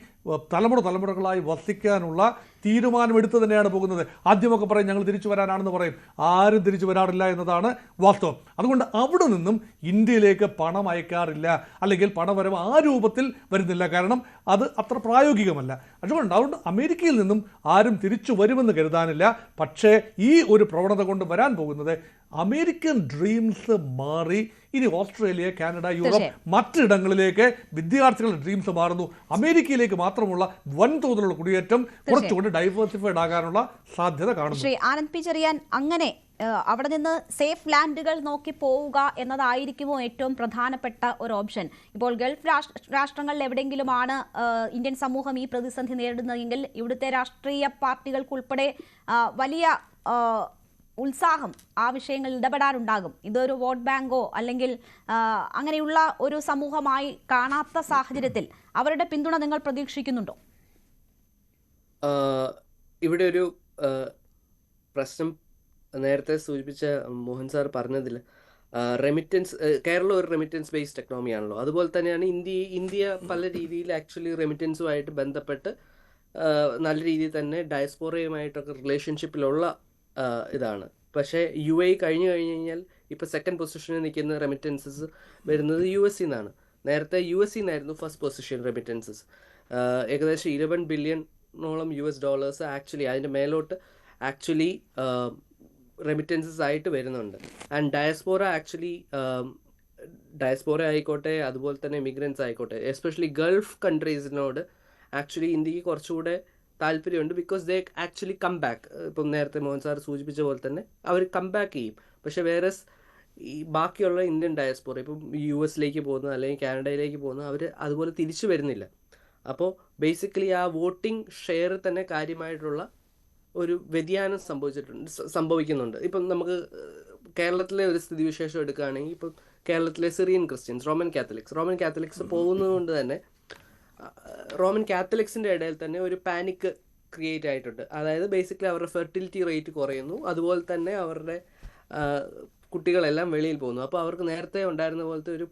തലമുറകളായി വസിക്കാനുള്ള തീരുമാനമെടുത്ത് തന്നെയാണ് പോകുന്നത്. ആദ്യമൊക്കെ പറയും ഞങ്ങൾ തിരിച്ചു വരാനാണെന്ന് പറയും. ആരും തിരിച്ചു വരാറില്ല എന്നതാണ് വാസ്തവം. അതുകൊണ്ട് അവിടെ നിന്നും ഇന്ത്യയിലേക്ക് പണം അയക്കാറില്ല, അല്ലെങ്കിൽ പണവരവ് ആ രൂപത്തിൽ വരുന്നില്ല. കാരണം അത് അത്ര പ്രായോഗികമല്ല. അതുകൊണ്ട് അമേരിക്കയിൽ നിന്നും ആരും തിരിച്ചു വരുമെന്ന് കരുതാനില്ല. പക്ഷേ ഈ ഒരു പ്രവണത കൊണ്ട് വരാൻ പോകുന്നത് അമേരിക്കൻ ഡ്രീംസ് മാറി ഇനി ഓസ്ട്രേലിയ, കാനഡ, യൂറോപ്പ് മറ്റിടങ്ങളിലേക്ക് വിദ്യാർത്ഥികളുടെ ഡ്രീംസ് മാറുന്നു. അമേരിക്കയിലേക്ക് മാത്രമുള്ള വൻതോതിലുള്ള കുടിയേറ്റം കുറച്ചുകൂടി ഡൈവേഴ്സിഫൈഡ് ആകാനുള്ള സാധ്യത കാണുന്നു.
ശ്രീ ആനന്ദ് പി ചെറിയാൻ, അങ്ങനെ അവിടെ നിന്ന് സേഫ് ലാൻഡുകൾ നോക്കി പോവുക എന്നതായിരിക്കുമോ ഏറ്റവും പ്രധാനപ്പെട്ട ഒരു ഓപ്ഷൻ? ഇപ്പോൾ ഗൾഫ് രാഷ്ട്രങ്ങളിൽ എവിടെയെങ്കിലുമാണ് ഇന്ത്യൻ സമൂഹം ഈ പ്രതിസന്ധി നേരിടുന്നതെങ്കിൽ ഇവിടുത്തെ രാഷ്ട്രീയ പാർട്ടികൾക്കുൾപ്പെടെ വലിയ ഉത്സാഹം ആ വിഷയങ്ങളിൽ ഇടപെടാനുണ്ടാകും. ഇതൊരു വോട്ട് ബാങ്കോ അല്ലെങ്കിൽ അങ്ങനെയുള്ള ഒരു സമൂഹമായി കാണാത്ത സാഹചര്യത്തിൽ അവരുടെ പിന്തുണ നിങ്ങൾ പ്രതീക്ഷിക്കുന്നുണ്ടോ?
ഇവിടെ ഒരു പ്രശ്നം നേരത്തെ സൂചിപ്പിച്ച മോഹൻ സാർ പറഞ്ഞതിൽ, റെമിറ്റൻസ്, കേരളം ഒരു റെമിറ്റൻസ് ബേസ്ഡ് എക്കണോമിയാണല്ലോ. അതുപോലെ തന്നെയാണ് ഇന്ത്യ പല രീതിയിൽ ആക്ച്വലി റെമിറ്റൻസുമായിട്ട് ബന്ധപ്പെട്ട് നല്ല രീതിയിൽ തന്നെ ഡയസ്പോറയുമായിട്ടൊക്കെ റിലേഷൻഷിപ്പിലുള്ള ഇതാണ്. പക്ഷേ UAE കഴിഞ്ഞു കഴിഞ്ഞാൽ ഇപ്പോൾ സെക്കൻഡ് പൊസിഷനിൽ നിൽക്കുന്ന റെമിറ്റൻസസ് വരുന്നത് US നിന്നാണ്. നേരത്തെ US നിന്നായിരുന്നു ഫസ്റ്റ് പൊസിഷൻ റെമിറ്റൻസസ്. ഏകദേശം 11 ബില്യണോളം US ആക്ച്വലി അതിൻ്റെ മേലോട്ട് ആക്ച്വലി റെമിറ്റൻസസ് ആയിട്ട് വരുന്നുണ്ട്. ആൻഡ് ഡയസ്പോറ ആയിക്കോട്ടെ, അതുപോലെ തന്നെ ഇമിഗ്രൻസ് ആയിക്കോട്ടെ, എസ്പെഷ്യലി ഗൾഫ് കൺട്രീസിനോട് ആക്ച്വലി ഇന്ത്യക്ക് കുറച്ചുകൂടെ താല്പര്യമുണ്ട്. Because they actually come back. ഇപ്പം നേരത്തെ മോഹൻ സാർ സൂചിപ്പിച്ച പോലെ തന്നെ അവർ കം ബാക്ക് ചെയ്യും. പക്ഷേ വേറെ ഈ ബാക്കിയുള്ള ഇന്ത്യൻ ഡയസ്പോറ ഇപ്പം US പോകുന്ന അല്ലെങ്കിൽ കാനഡയിലേക്ക് പോകുന്ന അവർ അതുപോലെ തിരിച്ചു വരുന്നില്ല. അപ്പോൾ ബേസിക്കലി ആ വോട്ടിംഗ് ഷെയർ തന്നെ കാര്യമായിട്ടുള്ള ഒരു വ്യതിയാനം സംഭവിക്കുന്നുണ്ട്. ഇപ്പം നമുക്ക് കേരളത്തിലെ ഒരു സ്ഥിതിവിശേഷം എടുക്കുകയാണെങ്കിൽ, ഇപ്പം കേരളത്തിലെ സിറിയൻ ക്രിസ്ത്യൻസ്, റോമൻ കാത്തലിക്സ് പോകുന്നതുകൊണ്ട് തന്നെ റോമൻ കാത്തലിക്സിൻ്റെ ഇടയിൽ തന്നെ ഒരു പാനിക് ക്രിയേറ്റ് ആയിട്ടുണ്ട്. അതായത് ബേസിക്കലി അവരുടെ ഫെർട്ടിലിറ്റി റേറ്റ് കുറയുന്നു, അതുപോലെ തന്നെ അവരുടെ കുട്ടികളെല്ലാം വെളിയിൽ പോകുന്നു. അപ്പോൾ അവർക്ക് നേരത്തെ ഉണ്ടായിരുന്ന പോലത്തെ ഒരു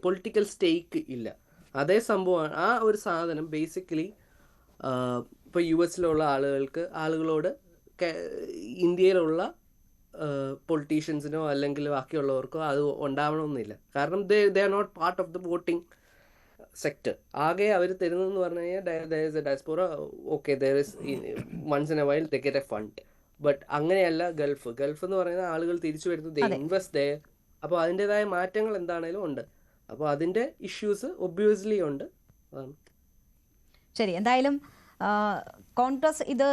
പൊളിറ്റിക്കൽ സ്റ്റേക്ക് ഇല്ല. അതേ സംഭവമാണ്. ആ ഒരു സാധനം ബേസിക്കലി ഇപ്പോൾ US ആളുകളോട് ഇന്ത്യയിലുള്ള പൊളിറ്റീഷ്യൻസിനോ അല്ലെങ്കിൽ ബാക്കിയുള്ളവർക്കോ അത് ഉണ്ടാവണമെന്നില്ല. കാരണം they are not part of the voting sector. ആകെ അവർ തരുന്നതെന്ന് പറഞ്ഞു കഴിഞ്ഞാൽ diaspora, okay, once in a while they get a fund. But അങ്ങനെയല്ല ഗൾഫ് എന്ന് പറയുന്ന ആളുകൾ തിരിച്ചു വരുന്നത് ഇൻവെസ്റ്റ് ദേ. അപ്പോൾ അതിൻ്റെതായ മാറ്റങ്ങൾ എന്താണേലും ഉണ്ട്. അപ്പോൾ അതിൻ്റെ ഇഷ്യൂസ് ഒബ്വിയസ്ലി ഉണ്ട്.
ശരി, എന്തായാലും കോൺഗ്രസ് ഇത്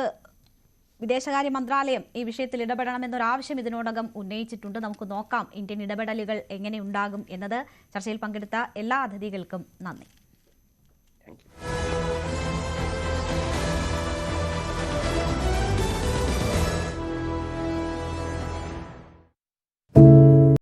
വിദേശകാര്യ മന്ത്രാലയം ഈ വിഷയത്തിൽ ഇടപെടണമെന്നൊരാവശ്യം ഇതിനോടകം ഉന്നയിച്ചിട്ടുണ്ട്. നമുക്ക് നോക്കാം ഇന്ത്യൻ ഇടപെടലുകൾ എങ്ങനെ ഉണ്ടാകും എന്നത്. ചർച്ചയിൽ പങ്കെടുത്ത എല്ലാ അതിഥികൾക്കും നന്ദി.